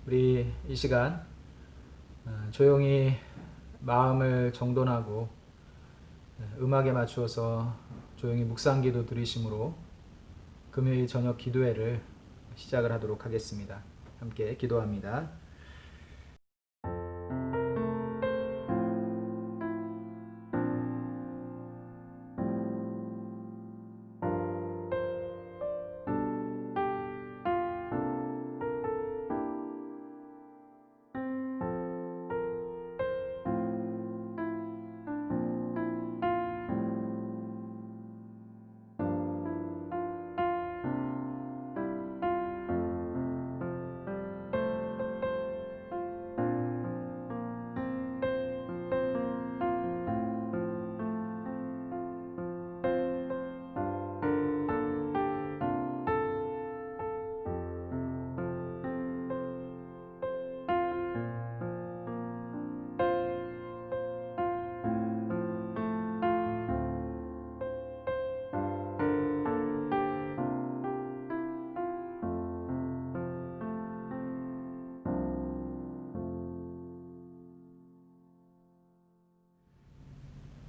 우리 이 시간 조용히 마음을 정돈하고 음악에 맞추어서 조용히 묵상기도 들으심으로 금요일 저녁 기도회를 시작을 하도록 하겠습니다. 함께 기도합니다.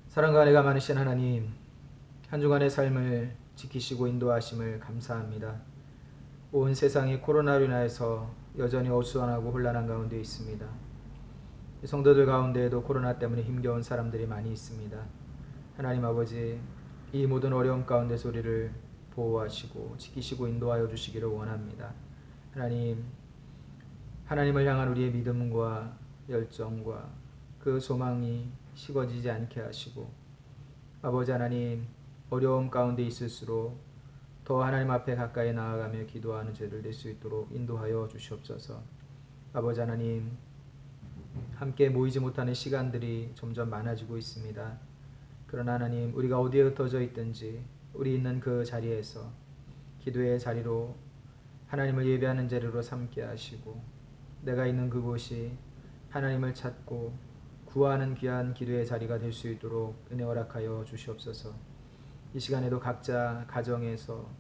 사랑과 은혜가 많으신 하나님, 한 주간의 삶을 지키시고 인도하심을 감사합니다. 온 세상이 코로나로 인하여서 여전히 어수선하고 혼란한 가운데 있습니다. 성도들 가운데에도 코로나 때문에 힘겨운 사람들이 많이 있습니다. 하나님 아버지, 이 모든 어려움 가운데서 우리를 보호하시고 지키시고 인도하여 주시기를 원합니다. 하나님을 향한 우리의 믿음과 열정과 그 소망이 식어지지 않게 하시고, 아버지 하나님, 어려움 가운데 있을수록 더 하나님 앞에 가까이 나아가며 기도하는 죄를 낼 수 있도록 인도하여 주시옵소서. 아버지 하나님, 함께 모이지 못하는 시간들이 점점 많아지고 있습니다. 그러나 하나님, 우리가 어디에 흩어져 있든지 우리 있는 그 자리에서 기도의 자리로 하나님을 예배하는 자리로 삼게 하시고, 내가 있는 그곳이 하나님을 찾고 구하는 귀한 기도의 자리가 될 수 있도록 은혜 허락하여 주시옵소서. 이 시간에도 각자 가정에서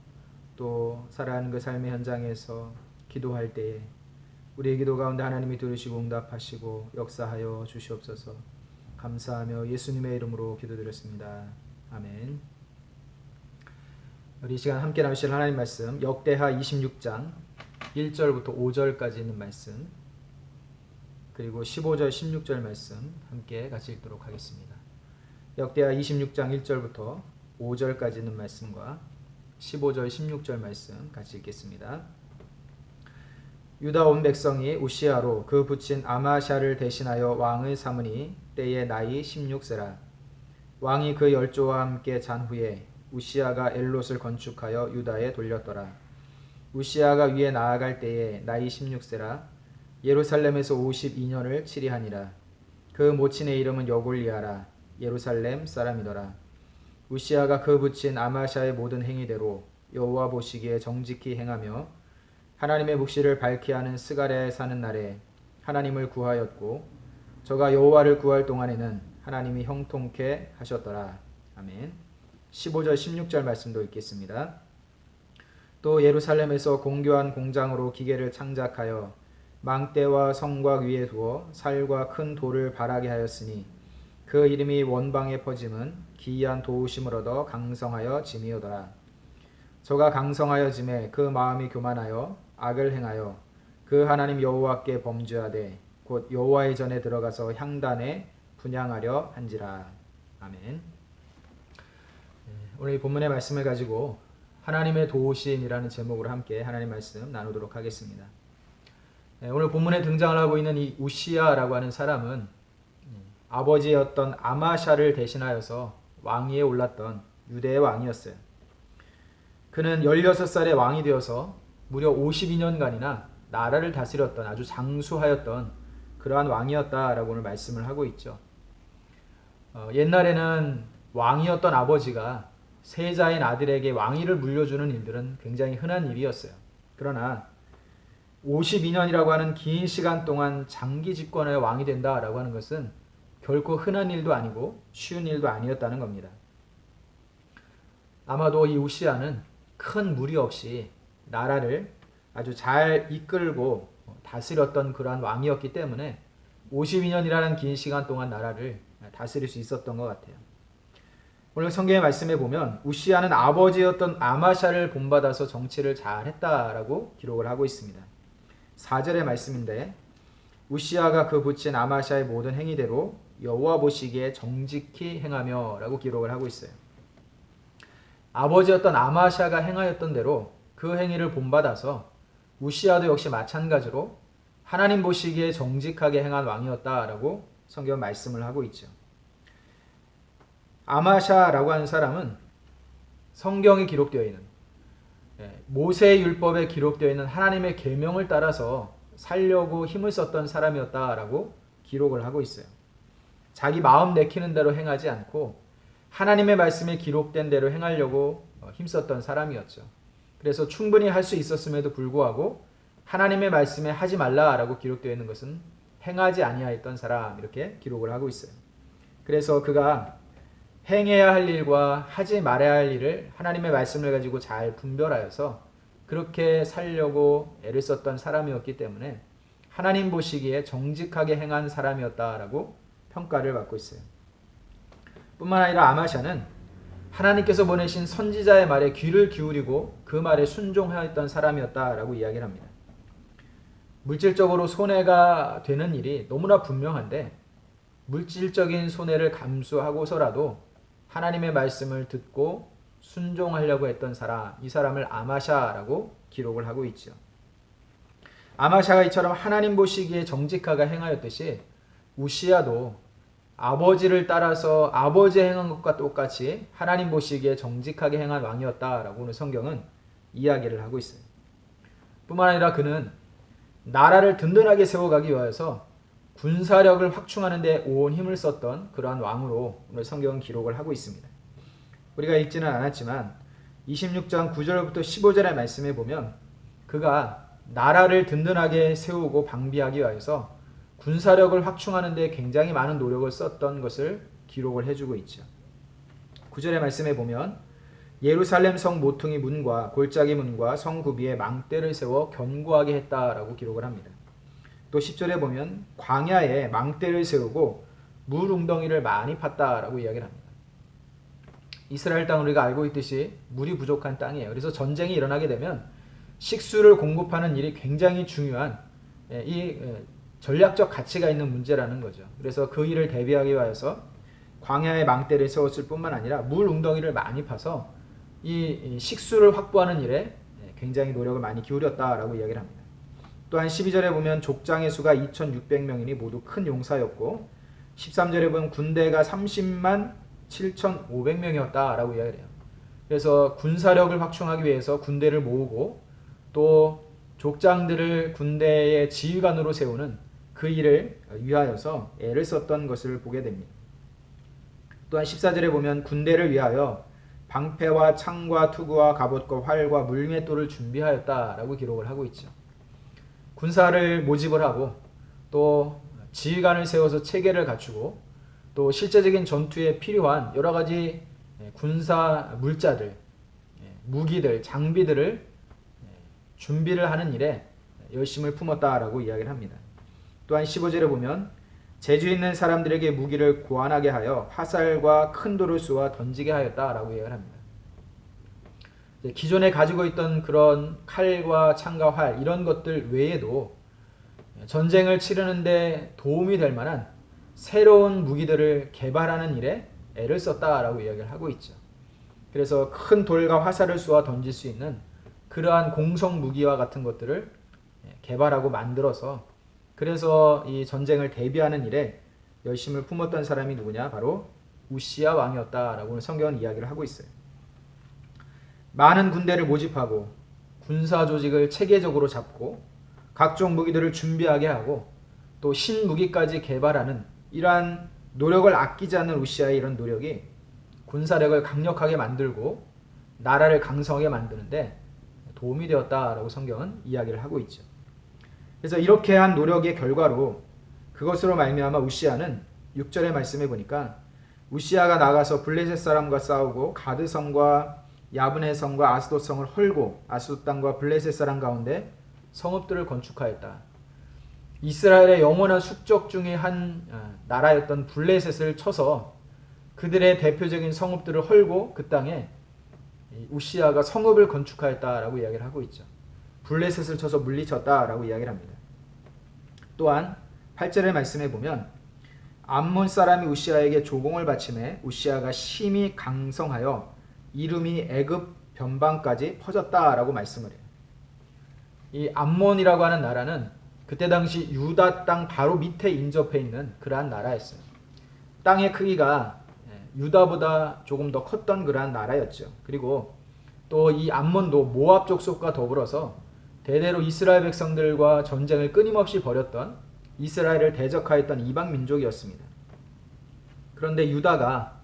또 살아가는 그 삶의 현장에서 기도할 때에 우리의 기도 가운데 하나님이 들으시고 응답하시고 역사하여 주시옵소서. 감사하며 예수님의 이름으로 기도드렸습니다. 아멘. 우리 이 시간 함께 나누실 하나님 말씀, 역대하 26장 1절부터 5절까지 있는 말씀, 그리고 15절 16절 말씀 함께 같이 읽도록 하겠습니다. 역대하 26장 1절부터 5절까지 있는 말씀과 15절 16절 말씀 같이 읽겠습니다. 유다 온 백성이 우시아로 그 붙인 아마샤를 대신하여 왕을 삼으니 때에 나이 16세라. 왕이 그 열조와 함께 잔 후에 우시아가 엘롯을 건축하여 유다에 돌렸더라. 우시아가 위에 나아갈 때에 나이 16세라. 예루살렘에서 52년을 치리하니라. 그 모친의 이름은 여골리아라. 예루살렘 사람이더라. 우시아가 그 붙인 아마샤의 모든 행위대로 여호와 보시기에 정직히 행하며 하나님의 묵시를 밝히 하는 스가랴에 사는 날에 하나님을 구하였고, 저가 여호와를 구할 동안에는 하나님이 형통케 하셨더라. 아멘. 15절 16절 말씀도 읽겠습니다. 또 예루살렘에서 공교한 공장으로 기계를 창작하여 망대와 성곽 위에 두어 살과 큰 돌을 바라게 하였으니 그 이름이 원방에 퍼짐은 기이한 도우심을 얻어 강성하여 짐이오더라. 저가 강성하여 짐에 그 마음이 교만하여 악을 행하여 그 하나님 여호와께 범죄하되 곧 여호와의 전에 들어가서 향단에 분향하려 한지라. 아멘. 오늘 이 본문의 말씀을 가지고 하나님의 도우심이라는 제목으로 함께 하나님 말씀 나누도록 하겠습니다. 오늘 본문에 등장을 하고 있는 이 우시아라고 하는 사람은 아버지였던 아마샤를 대신하여서 왕위에 올랐던 유대의 왕이었어요. 그는 16살에 왕이 되어서 무려 52년간이나 나라를 다스렸던 아주 장수하였던 그러한 왕이었다라고 오늘 말씀을 하고 있죠. 옛날에는 왕이었던 아버지가 세자인 아들에게 왕위를 물려주는 일들은 굉장히 흔한 일이었어요. 그러나 52년이라고 하는 긴 시간 동안 장기 집권하여 왕이 된다라고 하는 것은 결코 흔한 일도 아니고 쉬운 일도 아니었다는 겁니다. 아마도 이 우시아는 큰 무리 없이 나라를 아주 잘 이끌고 다스렸던 그러한 왕이었기 때문에 52년이라는 긴 시간 동안 나라를 다스릴 수 있었던 것 같아요. 오늘 성경의 말씀에 보면 우시아는 아버지였던 아마샤를 본받아서 정치를 잘했다라고 기록을 하고 있습니다. 4절의 말씀인데 우시아가 그 붙인 아마샤의 모든 행위대로 여호와 보시기에 정직히 행하며 라고 기록을 하고 있어요. 아버지였던 아마샤가 행하였던 대로 그 행위를 본받아서 우시아도 역시 마찬가지로 하나님 보시기에 정직하게 행한 왕이었다라고 성경 말씀을 하고 있죠. 아마샤라고 하는 사람은 성경에 기록되어 있는 모세의 율법에 기록되어 있는 하나님의 계명을 따라서 살려고 힘을 썼던 사람이었다라고 기록을 하고 있어요. 자기 마음 내키는 대로 행하지 않고 하나님의 말씀에 기록된 대로 행하려고 힘썼던 사람이었죠. 그래서 충분히 할 수 있었음에도 불구하고 하나님의 말씀에 하지 말라라고 기록되어 있는 것은 행하지 아니하였던 사람 이렇게 기록을 하고 있어요. 그래서 그가 행해야 할 일과 하지 말아야 할 일을 하나님의 말씀을 가지고 잘 분별하여서 그렇게 살려고 애를 썼던 사람이었기 때문에 하나님 보시기에 정직하게 행한 사람이었다라고 평가를 받고 있어요. 뿐만 아니라 아마샤는 하나님께서 보내신 선지자의 말에 귀를 기울이고 그 말에 순종하였던 사람이었다라고 이야기를 합니다. 물질적으로 손해가 되는 일이 너무나 분명한데 물질적인 손해를 감수하고서라도 하나님의 말씀을 듣고 순종하려고 했던 사람, 이 사람을 아마샤라고 기록을 하고 있죠. 아마샤가 이처럼 하나님 보시기에 정직하게 행하였듯이 우시아도 아버지를 따라서 아버지 행한 것과 똑같이 하나님 보시기에 정직하게 행한 왕이었다라고 오늘 성경은 이야기를 하고 있어요. 뿐만 아니라 그는 나라를 든든하게 세워가기 위해서 군사력을 확충하는 데 온 힘을 썼던 그러한 왕으로 오늘 성경은 기록을 하고 있습니다. 우리가 읽지는 않았지만 26장 9절부터 15절의 말씀에 보면 그가 나라를 든든하게 세우고 방비하기 위해서 군사력을 확충하는 데 굉장히 많은 노력을 썼던 것을 기록을 해주고 있죠. 9절의 말씀에 보면 예루살렘 성 모퉁이 문과 골짜기 문과 성 구비에 망대를 세워 견고하게 했다라고 기록을 합니다. 또 10절에 보면 광야에 망대를 세우고 물 웅덩이를 많이 팠다라고 이야기를 합니다. 이스라엘 땅은 우리가 알고 있듯이 물이 부족한 땅이에요. 그래서 전쟁이 일어나게 되면 식수를 공급하는 일이 굉장히 중요한 이 전략적 가치가 있는 문제라는 거죠. 그래서 그 일을 대비하기 위해서 광야에 망대를 세웠을 뿐만 아니라 물 웅덩이를 많이 파서 이 식수를 확보하는 일에 굉장히 노력을 많이 기울였다라고 이야기를 합니다. 또한 12절에 보면 족장의 수가 2600명이니 모두 큰 용사였고 13절에 보면 군대가 30만 7500명이었다라고 이야기를 해요. 그래서 군사력을 확충하기 위해서 군대를 모으고 또 족장들을 군대의 지휘관으로 세우는 그 일을 위하여서 애를 썼던 것을 보게 됩니다. 또한 14절에 보면 군대를 위하여 방패와 창과 투구와 갑옷과 활과 물맷돌을 준비하였다라고 기록을 하고 있죠. 군사를 모집을 하고 또 지휘관을 세워서 체계를 갖추고 또 실제적인 전투에 필요한 여러 가지 군사 물자들, 무기들, 장비들을 준비를 하는 일에 열심을 품었다라고 이야기를 합니다. 또한 15절에 보면 재주 있는 사람들에게 무기를 고안하게 하여 화살과 큰 돌을 쏘아 던지게 하였다라고 이야기를 합니다. 기존에 가지고 있던 그런 칼과 창과 활 이런 것들 외에도 전쟁을 치르는데 도움이 될 만한 새로운 무기들을 개발하는 일에 애를 썼다라고 이야기를 하고 있죠. 그래서 큰 돌과 화살을 쏘아 던질 수 있는 그러한 공성 무기와 같은 것들을 개발하고 만들어서 그래서 이 전쟁을 대비하는 일에 열심을 품었던 사람이 누구냐? 바로 우시아 왕이었다라고 성경은 이야기를 하고 있어요. 많은 군대를 모집하고 군사 조직을 체계적으로 잡고 각종 무기들을 준비하게 하고 또 신무기까지 개발하는 이러한 노력을 아끼지 않는 우시아의 이런 노력이 군사력을 강력하게 만들고 나라를 강성하게 만드는데 도움이 되었다라고 성경은 이야기를 하고 있죠. 그래서 이렇게 한 노력의 결과로 그것으로 말미암아 우시아는 6절의 말씀에 보니까 우시아가 나가서 블레셋 사람과 싸우고 가드성과 야브네 성과 아스돗 성을 헐고 아스돗 땅과 블레셋 사람 가운데 성읍들을 건축하였다. 이스라엘의 영원한 숙적 중에 한 나라였던 블레셋을 쳐서 그들의 대표적인 성읍들을 헐고 그 땅에 우시아가 성읍을 건축하였다라고 이야기를 하고 있죠. 블레셋을 쳐서 물리쳤다라고 이야기를 합니다. 또한 8절의 말씀에 보면 암몬 사람이 우시아에게 조공을 바치매 우시아가 심히 강성하여 이름이 애굽 변방까지 퍼졌다라고 말씀을 해요. 이 암몬이라고 하는 나라는 그때 당시 유다 땅 바로 밑에 인접해 있는 그러한 나라였어요. 땅의 크기가 유다보다 조금 더 컸던 그러한 나라였죠. 그리고 또 이 암몬도 모압 족속과 더불어서 대대로 이스라엘 백성들과 전쟁을 끊임없이 벌였던 이스라엘을 대적하였던 이방 민족이었습니다. 그런데 유다가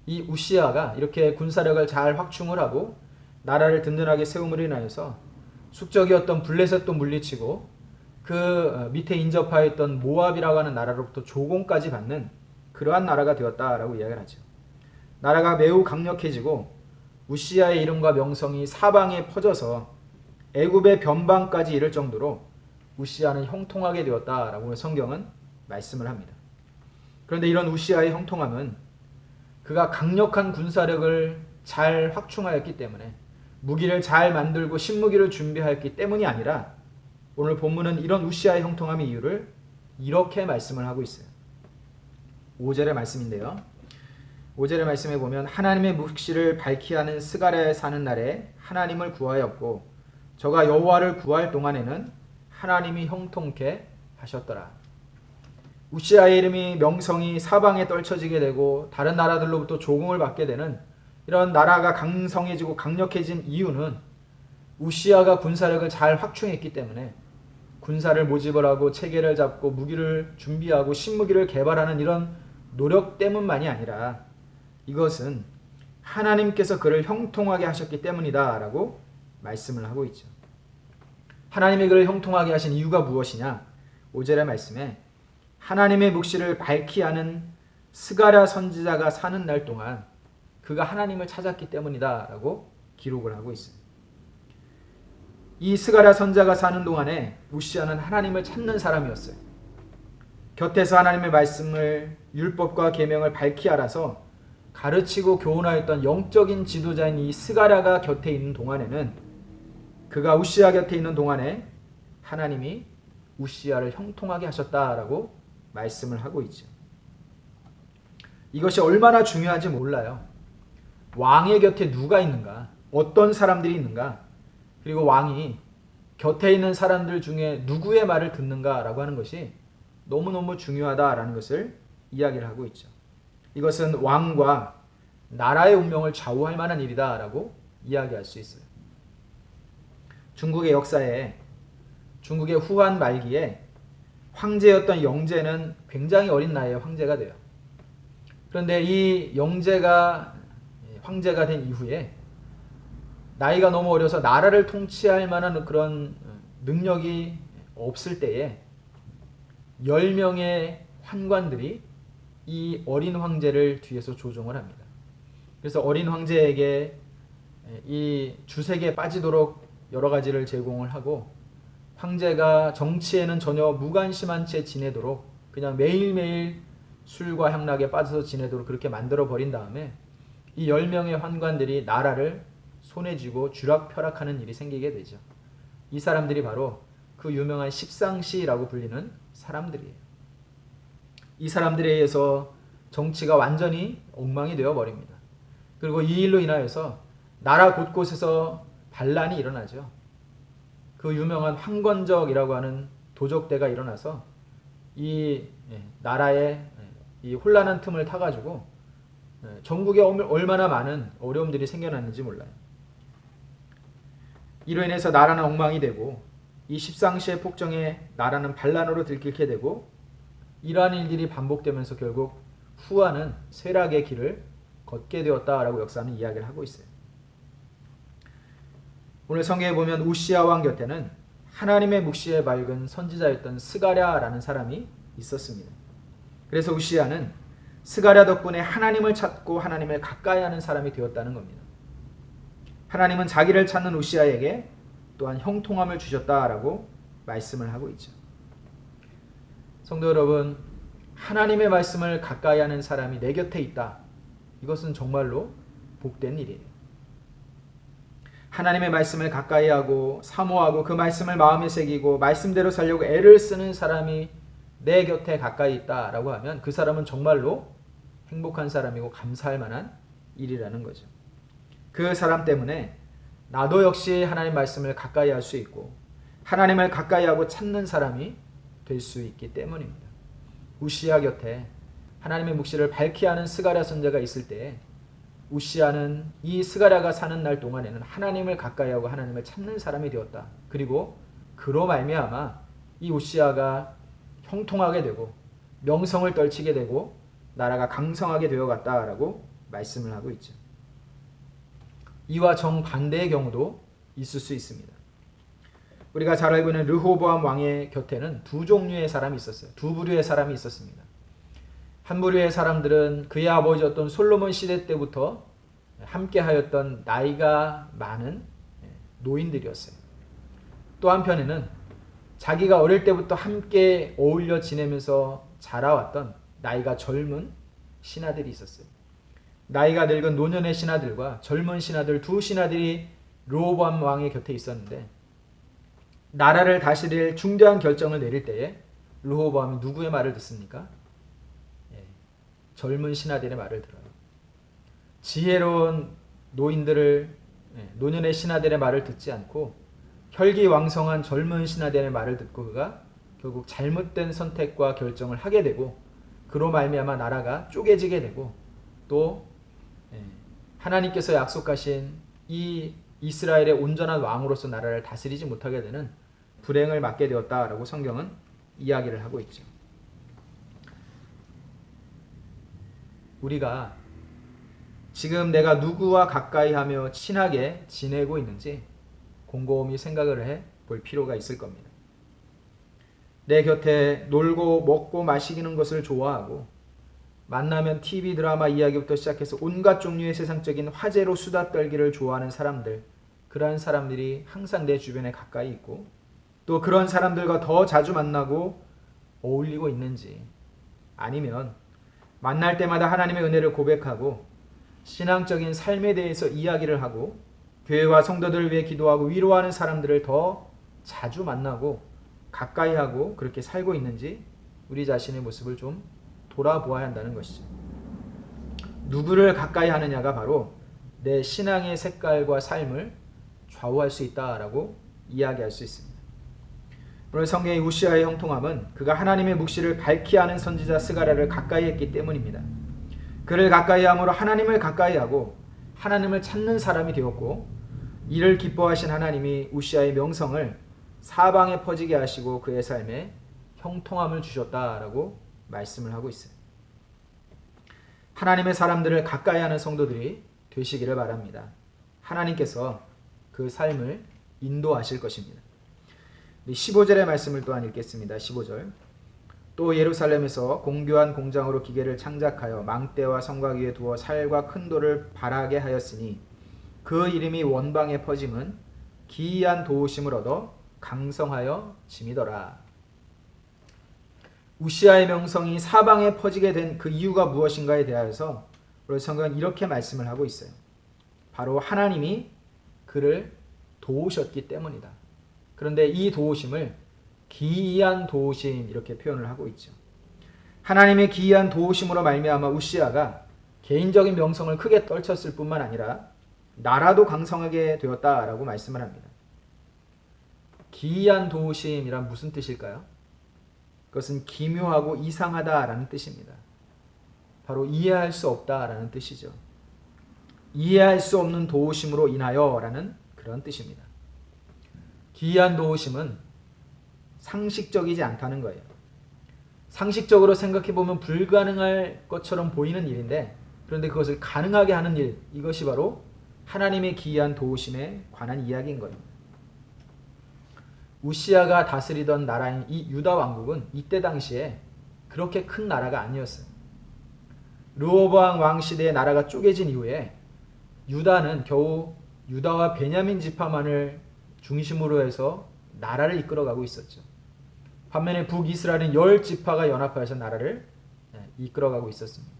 이 우시아가 이렇게 군사력을 잘 확충을 하고 나라를 든든하게 세움으로 인하여서 숙적이었던 블레셋도 물리치고 그 밑에 인접하였던 모압이라고 하는 나라로부터 조공까지 받는 그러한 나라가 되었다라고 이야기를 하죠. 나라가 매우 강력해지고 우시아의 이름과 명성이 사방에 퍼져서 애굽의 변방까지 이를 정도로 우시아는 형통하게 되었다라고 성경은 말씀을 합니다. 그런데 이런 우시아의 형통함은 그가 강력한 군사력을 잘 확충하였기 때문에 무기를 잘 만들고 신무기를 준비하였기 때문이 아니라 오늘 본문은 이런 우시아의 형통함의 이유를 이렇게 말씀을 하고 있어요. 5절의 말씀인데요. 5절의 말씀에 보면 하나님의 묵시를 밝히 하는 스가랴에 사는 날에 하나님을 구하였고 저가 여호와를 구할 동안에는 하나님이 형통케 하셨더라. 우시아의 이름이 명성이 사방에 떨쳐지게 되고 다른 나라들로부터 조공을 받게 되는 이런 나라가 강성해지고 강력해진 이유는 우시아가 군사력을 잘 확충했기 때문에 군사를 모집을 하고 체계를 잡고 무기를 준비하고 신무기를 개발하는 이런 노력 때문만이 아니라 이것은 하나님께서 그를 형통하게 하셨기 때문이다 라고 말씀을 하고 있죠. 하나님이 그를 형통하게 하신 이유가 무엇이냐? 5절의 말씀에 하나님의 묵시를 밝히 하는 스가랴 선지자가 사는 날 동안 그가 하나님을 찾았기 때문이다 라고 기록을 하고 있습니다. 이 스가랴 선지자가 사는 동안에 우시아는 하나님을 찾는 사람이었어요. 곁에서 하나님의 말씀을 율법과 계명을 밝히 알아서 가르치고 교훈하였던 영적인 지도자인 이 스가랴가 곁에 있는 동안에는 그가 우시아 곁에 있는 동안에 하나님이 우시아를 형통하게 하셨다라고 말씀을 하고 있죠. 이것이 얼마나 중요한지 몰라요. 왕의 곁에 누가 있는가? 어떤 사람들이 있는가? 그리고 왕이 곁에 있는 사람들 중에 누구의 말을 듣는가라고 하는 것이 너무너무 중요하다라는 것을 이야기를 하고 있죠. 이것은 왕과 나라의 운명을 좌우할 만한 일이다라고 이야기할 수 있어요. 중국의 역사에 중국의 후한 말기에 황제였던 영제는 굉장히 어린 나이에 황제가 돼요. 그런데 이 영제가 황제가 된 이후에 나이가 너무 어려서 나라를 통치할 만한 그런 능력이 없을 때에 10명의 환관들이 이 어린 황제를 뒤에서 조종을 합니다. 그래서 어린 황제에게 이 주색에 빠지도록 여러 가지를 제공을 하고 황제가 정치에는 전혀 무관심한 채 지내도록 그냥 매일매일 술과 향락에 빠져서 지내도록 그렇게 만들어 버린 다음에 이 10명의 환관들이 나라를 손에 쥐고 쥐락펴락하는 일이 생기게 되죠. 이 사람들이 바로 그 유명한 십상시라고 불리는 사람들이에요. 이 사람들에 의해서 정치가 완전히 엉망이 되어 버립니다. 그리고 이 일로 인하여서 나라 곳곳에서 반란이 일어나죠. 그 유명한 황건적이라고 하는 도적대가 일어나서 이 나라의 이 혼란한 틈을 타가지고 전국에 얼마나 많은 어려움들이 생겨났는지 몰라요. 이로 인해서 나라는 엉망이 되고 이 십상시의 폭정에 나라는 반란으로 들끓게 되고 이러한 일들이 반복되면서 결국 후한은 쇠락의 길을 걷게 되었다라고 역사는 이야기를 하고 있어요. 오늘 성경에 보면 우시아 왕 곁에는 하나님의 묵시에 밝은 선지자였던 스가랴라는 사람이 있었습니다. 그래서 우시아는 스가랴 덕분에 하나님을 찾고 하나님을 가까이 하는 사람이 되었다는 겁니다. 하나님은 자기를 찾는 우시아에게 또한 형통함을 주셨다라고 말씀을 하고 있죠. 성도 여러분, 하나님의 말씀을 가까이 하는 사람이 내 곁에 있다. 이것은 정말로 복된 일이에요. 하나님의 말씀을 가까이 하고 사모하고 그 말씀을 마음에 새기고 말씀대로 살려고 애를 쓰는 사람이 내 곁에 가까이 있다라고 하면 그 사람은 정말로 행복한 사람이고 감사할 만한 일이라는 거죠. 그 사람 때문에 나도 역시 하나님 말씀을 가까이 할 수 있고 하나님을 가까이 하고 찾는 사람이 될 수 있기 때문입니다. 우시야 곁에 하나님의 묵시를 밝히 하는 스가랴 선지자가 있을 때 우시야는 이 스가랴가 사는 날 동안에는 하나님을 가까이 하고 하나님을 찾는 사람이 되었다. 그리고 그로 말미암아 이 우시야가 형통하게 되고 명성을 떨치게 되고 나라가 강성하게 되어갔다라고 말씀을 하고 있죠. 이와 정반대의 경우도 있을 수 있습니다. 우리가 잘 알고 있는 르호보암 왕의 곁에는 두 종류의 사람이 있었어요. 두 부류의 사람이 있었습니다. 한 부류의 사람들은 그의 아버지였던 솔로몬 시대 때부터 함께하였던 나이가 많은 노인들이었어요. 또 한편에는 자기가 어릴 때부터 함께 어울려 지내면서 자라왔던 나이가 젊은 신하들이 있었어요. 나이가 늙은 노년의 신하들과 젊은 신하들 두 신하들이 르호보암 왕의 곁에 있었는데 나라를 다스릴 중대한 결정을 내릴 때에 르호보암이 누구의 말을 듣습니까? 젊은 신하들의 말을 들어요. 지혜로운 노인들을 노년의 신하들의 말을 듣지 않고 혈기왕성한 젊은 신하들의 말을 듣고 그가 결국 잘못된 선택과 결정을 하게 되고 그로 말미암아 나라가 쪼개지게 되고 또 하나님께서 약속하신 이 이스라엘의 온전한 왕으로서 나라를 다스리지 못하게 되는 불행을 맞게 되었다라고 성경은 이야기를 하고 있죠. 우리가 지금 내가 누구와 가까이 하며 친하게 지내고 있는지 곰곰이 생각을 해 볼 필요가 있을 겁니다. 내 곁에 놀고 먹고 마시는 것을 좋아하고 만나면 TV 드라마 이야기부터 시작해서 온갖 종류의 세상적인 화제로 수다 떨기를 좋아하는 사람들, 그러한 사람들이 항상 내 주변에 가까이 있고 또 그런 사람들과 더 자주 만나고 어울리고 있는지, 아니면 만날 때마다 하나님의 은혜를 고백하고 신앙적인 삶에 대해서 이야기를 하고 교회와 성도들을 위해 기도하고 위로하는 사람들을 더 자주 만나고 가까이 하고 그렇게 살고 있는지 우리 자신의 모습을 좀 돌아보아야 한다는 것이죠. 누구를 가까이 하느냐가 바로 내 신앙의 색깔과 삶을 좌우할 수 있다라고 이야기할 수 있습니다. 오늘 성경의 우시야의 형통함은 그가 하나님의 묵시를 밝히 하는 선지자 스가랴를 가까이 했기 때문입니다. 그를 가까이 함으로 하나님을 가까이 하고 하나님을 찾는 사람이 되었고 이를 기뻐하신 하나님이 우시야의 명성을 사방에 퍼지게 하시고 그의 삶에 형통함을 주셨다라고 말씀을 하고 있어요. 하나님의 사람들을 가까이 하는 성도들이 되시기를 바랍니다. 하나님께서 그 삶을 인도하실 것입니다. 15절의 말씀을 또한 읽겠습니다. 15절. 또 예루살렘에서 공교한 공장으로 기계를 창작하여 망대와 성곽 위에 두어 살과 큰 돌을 발하게 하였으니 그 이름이 원방에 퍼짐은 기이한 도우심을 얻어 강성하여 짐이더라. 우시야의 명성이 사방에 퍼지게 된 그 이유가 무엇인가에 대하여서 우리 성경은 이렇게 말씀을 하고 있어요. 바로 하나님이 그를 도우셨기 때문이다. 그런데 이 도우심을 기이한 도우심 이렇게 표현을 하고 있죠. 하나님의 기이한 도우심으로 말미암아 우시야가 개인적인 명성을 크게 떨쳤을 뿐만 아니라 나라도 강성하게 되었다라고 말씀을 합니다. 기이한 도우심이란 무슨 뜻일까요? 그것은 기묘하고 이상하다라는 뜻입니다. 바로 이해할 수 없다라는 뜻이죠. 이해할 수 없는 도우심으로 인하여라는 그런 뜻입니다. 기이한 도우심은 상식적이지 않다는 거예요. 상식적으로 생각해보면 불가능할 것처럼 보이는 일인데 그런데 그것을 가능하게 하는 일, 이것이 바로 하나님의 기이한 도우심에 관한 이야기인 거예요. 우시야가 다스리던 나라인 이 유다 왕국은 이때 당시에 그렇게 큰 나라가 아니었어요. 르호보암 왕 시대의 나라가 쪼개진 이후에 유다는 겨우 유다와 베냐민 지파만을 중심으로 해서 나라를 이끌어가고 있었죠. 반면에 북이스라엘은 10지파가 연합하여서 나라를 이끌어가고 있었습니다.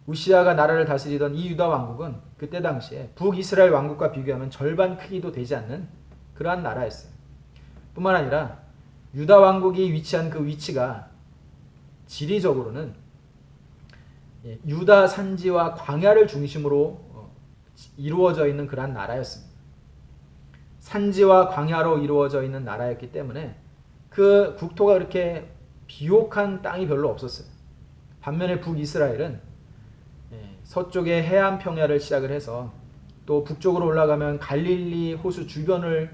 우시아가 나라를 다스리던 이 유다 왕국은 그때 당시에 북이스라엘 왕국과 비교하면 절반 크기도 되지 않는 그러한 나라였어요. 뿐만 아니라 유다 왕국이 위치한 그 위치가 지리적으로는 유다 산지와 광야를 중심으로 이루어져 있는 그러한 나라였습니다. 산지와 광야로 이루어져 있는 나라였기 때문에 그 국토가 그렇게 비옥한 땅이 별로 없었어요. 반면에 북이스라엘은 서쪽의 해안 평야를 시작을 해서 또 북쪽으로 올라가면 갈릴리 호수 주변으로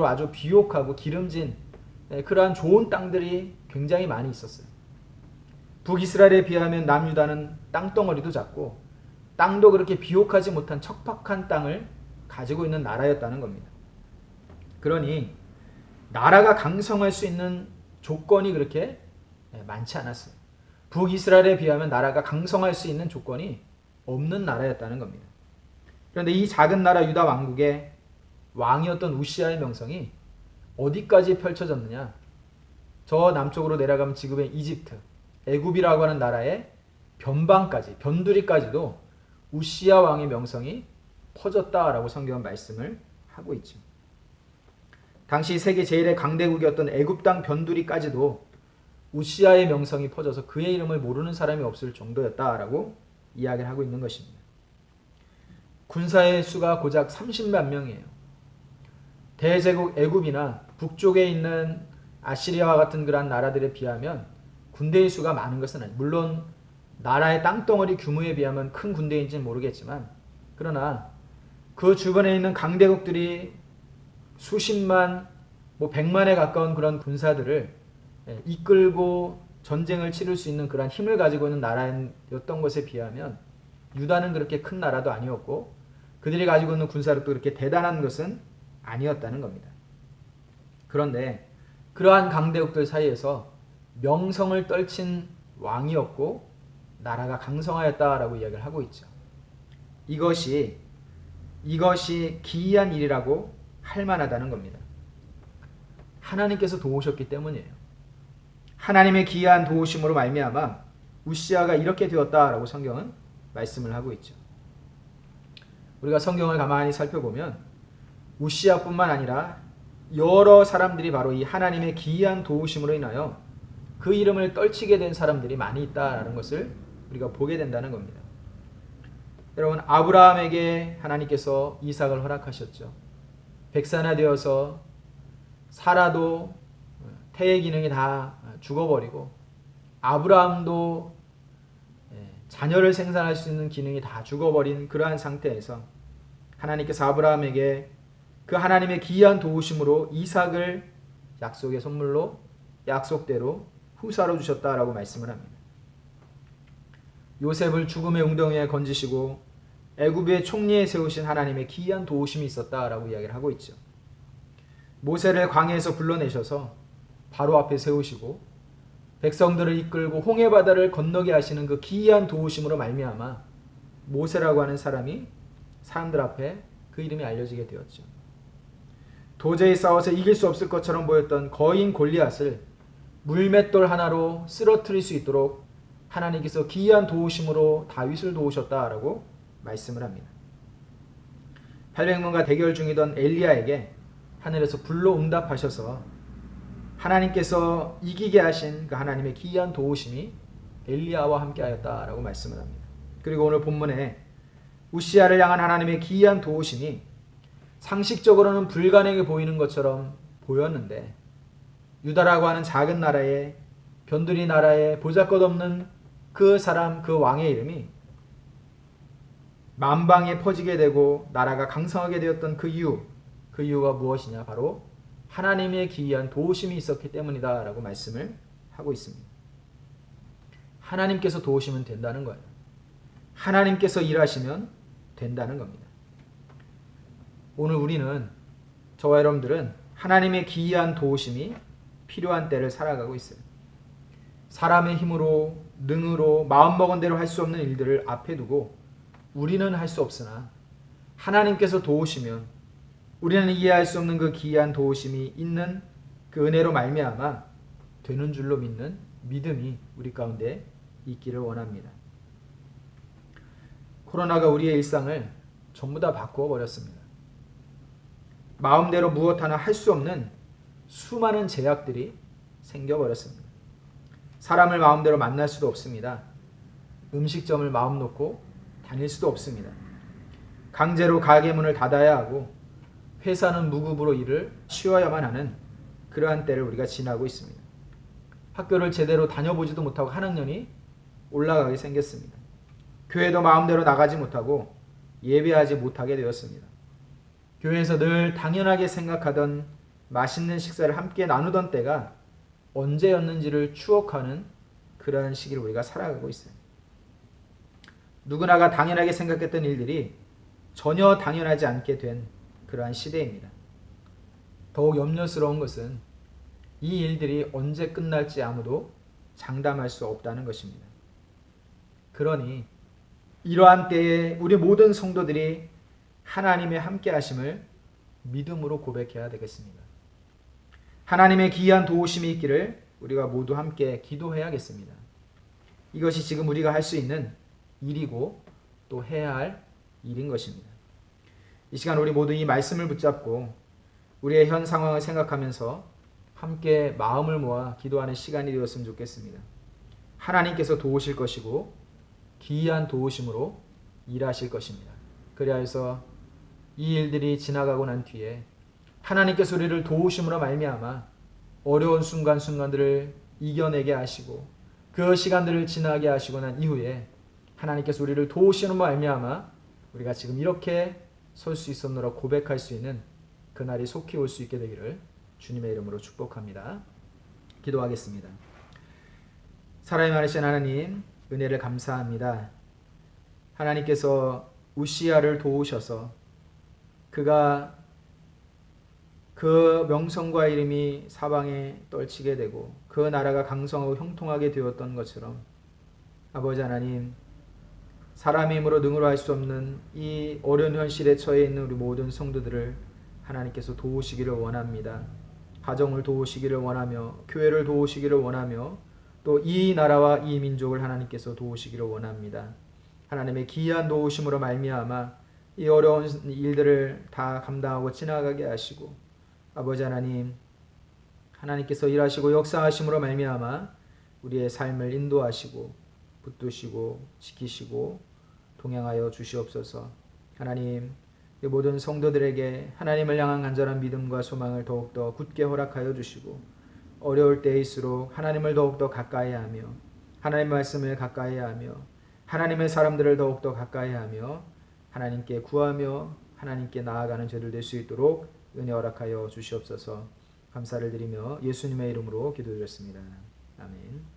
아주 비옥하고 기름진 그러한 좋은 땅들이 굉장히 많이 있었어요. 북이스라엘에 비하면 남유다는 땅덩어리도 작고 땅도 그렇게 비옥하지 못한 척박한 땅을 가지고 있는 나라였다는 겁니다. 그러니 나라가 강성할 수 있는 조건이 그렇게 많지 않았어요. 북이스라엘에 비하면 나라가 강성할 수 있는 조건이 없는 나라였다는 겁니다. 그런데 이 작은 나라 유다 왕국의 왕이었던 우시아의 명성이 어디까지 펼쳐졌느냐? 저 남쪽으로 내려가면 지금의 이집트, 애굽이라고 하는 나라의 변방까지, 변두리까지도 우시아 왕의 명성이 퍼졌다라고 성경은 말씀을 하고 있죠. 당시 세계 제1의 강대국이었던 애굽 땅 변두리까지도 우시아의 명성이 퍼져서 그의 이름을 모르는 사람이 없을 정도였다라고 이야기를 하고 있는 것입니다. 군사의 수가 고작 30만 명이에요. 대제국 애굽이나 북쪽에 있는 아시리아와 같은 그런 나라들에 비하면 군대의 수가 많은 것은 아니에요. 물론 나라의 땅덩어리 규모에 비하면 큰 군대인지는 모르겠지만 그러나 그 주변에 있는 강대국들이 수십만, 100만에 가까운 그런 군사들을 이끌고 전쟁을 치를 수 있는 그런 힘을 가지고 있는 나라였던 것에 비하면 유다는 그렇게 큰 나라도 아니었고 그들이 가지고 있는 군사력도 그렇게 대단한 것은 아니었다는 겁니다. 그런데 그러한 강대국들 사이에서 명성을 떨친 왕이었고 나라가 강성하였다라고 이야기를 하고 있죠. 이것이 기이한 일이라고 할 만하다는 겁니다. 하나님께서 도우셨기 때문이에요. 하나님의 기이한 도우심으로 말미암아 우시아가 이렇게 되었다라고 성경은 말씀을 하고 있죠. 우리가 성경을 가만히 살펴보면 우시아뿐만 아니라 여러 사람들이 바로 이 하나님의 기이한 도우심으로 인하여 그 이름을 떨치게 된 사람들이 많이 있다라는 것을 우리가 보게 된다는 겁니다. 여러분, 아브라함에게 하나님께서 이삭을 허락하셨죠. 백사나 되어서 사라도 태의 기능이 다 죽어버리고 아브라함도 자녀를 생산할 수 있는 기능이 다 죽어버린 그러한 상태에서 하나님께서 아브라함에게 그 하나님의 기이한 도우심으로 이삭을 약속의 선물로 약속대로 후사로 주셨다라고 말씀을 합니다. 요셉을 죽음의 웅덩이에 건지시고 애굽의 총리에 세우신 하나님의 기이한 도우심이 있었다라고 이야기를 하고 있죠. 모세를 광야에서 불러내셔서 바로 앞에 세우시고 백성들을 이끌고 홍해 바다를 건너게 하시는 그 기이한 도우심으로 말미암아 모세라고 하는 사람이 사람들 앞에 그 이름이 알려지게 되었죠. 도저히 싸워서 이길 수 없을 것처럼 보였던 거인 골리앗을 물맷돌 하나로 쓰러뜨릴 수 있도록 하나님께서 기이한 도우심으로 다윗을 도우셨다라고 말씀을 합니다. 800명과 대결 중이던 엘리야에게 하늘에서 불로 응답하셔서 하나님께서 이기게 하신 그 하나님의 기이한 도우심이 엘리야와 함께 하였다라고 말씀을 합니다. 그리고 오늘 본문에 우시아를 향한 하나님의 기이한 도우심이 상식적으로는 불가능해 보이는 것처럼 보였는데 유다라고 하는 작은 나라에 변두리 나라에 보잘것없는 그 사람, 그 왕의 이름이 만방에 퍼지게 되고 나라가 강성하게 되었던 그 이유가 무엇이냐? 바로 하나님의 기이한 도우심이 있었기 때문이다 라고 말씀을 하고 있습니다. 하나님께서 도우시면 된다는 거예요. 하나님께서 일하시면 된다는 겁니다. 오늘 우리는, 저와 여러분들은 하나님의 기이한 도우심이 필요한 때를 살아가고 있어요. 사람의 힘으로, 능으로, 마음먹은 대로 할 수 없는 일들을 앞에 두고 우리는 할 수 없으나 하나님께서 도우시면 우리는 이해할 수 없는 그 기이한 도우심이 있는 그 은혜로 말미암아 되는 줄로 믿는 믿음이 우리 가운데 있기를 원합니다. 코로나가 우리의 일상을 전부 다 바꾸어 버렸습니다. 마음대로 무엇 하나 할 수 없는 수많은 제약들이 생겨버렸습니다. 사람을 마음대로 만날 수도 없습니다. 음식점을 마음 놓고 다닐 수도 없습니다. 강제로 가게 문을 닫아야 하고 회사는 무급으로 일을 쉬어야만 하는 그러한 때를 우리가 지나고 있습니다. 학교를 제대로 다녀보지도 못하고 한 학년이 올라가게 생겼습니다. 교회도 마음대로 나가지 못하고 예배하지 못하게 되었습니다. 교회에서 늘 당연하게 생각하던 맛있는 식사를 함께 나누던 때가 언제였는지를 추억하는 그러한 시기를 우리가 살아가고 있어요. 누구나가 당연하게 생각했던 일들이 전혀 당연하지 않게 된 그러한 시대입니다. 더욱 염려스러운 것은 이 일들이 언제 끝날지 아무도 장담할 수 없다는 것입니다. 그러니 이러한 때에 우리 모든 성도들이 하나님의 함께 하심을 믿음으로 고백해야 되겠습니다. 하나님의 기이한 도우심이 있기를 우리가 모두 함께 기도해야겠습니다. 이것이 지금 우리가 할 수 있는 일이고 또 해야 할 일인 것입니다. 이 시간 우리 모두 이 말씀을 붙잡고 우리의 현 상황을 생각하면서 함께 마음을 모아 기도하는 시간이 되었으면 좋겠습니다. 하나님께서 도우실 것이고 기이한 도우심으로 일하실 것입니다. 그리하여서 이 일들이 지나가고 난 뒤에 하나님께서 우리를 도우심으로 말미암아 어려운 순간순간들을 이겨내게 하시고 그 시간들을 지나게 하시고 난 이후에 하나님께서 우리를 도우시는 말미암아 우리가 지금 이렇게 설 수 있었노라 고백할 수 있는 그날이 속히 올 수 있게 되기를 주님의 이름으로 축복합니다. 기도하겠습니다. 살아있는 많으신 하나님, 은혜를 감사합니다. 하나님께서 우시야를 도우셔서 그가 그 명성과 이름이 사방에 떨치게 되고 그 나라가 강성하고 형통하게 되었던 것처럼 아버지 하나님, 사람의 힘으로 능으로 할 수 없는 이 어려운 현실에 처해 있는 우리 모든 성도들을 하나님께서 도우시기를 원합니다. 가정을 도우시기를 원하며 교회를 도우시기를 원하며 또 이 나라와 이 민족을 하나님께서 도우시기를 원합니다. 하나님의 기이한 도우심으로 말미암아 이 어려운 일들을 다 감당하고 지나가게 하시고 아버지 하나님, 하나님께서 일하시고 역사하심으로 말미암아 우리의 삶을 인도하시고 붙드시고 지키시고 동행하여 주시옵소서. 하나님, 이 모든 성도들에게 하나님을 향한 간절한 믿음과 소망을 더욱더 굳게 허락하여 주시고 어려울 때일수록 하나님을 더욱더 가까이 하며 하나님의 말씀을 가까이 하며 하나님의 사람들을 더욱더 가까이 하며 하나님께 구하며 하나님께 나아가는 저들 될 수 있도록 은혜 허락하여 주시옵소서. 감사를 드리며 예수님의 이름으로 기도드렸습니다. 아멘.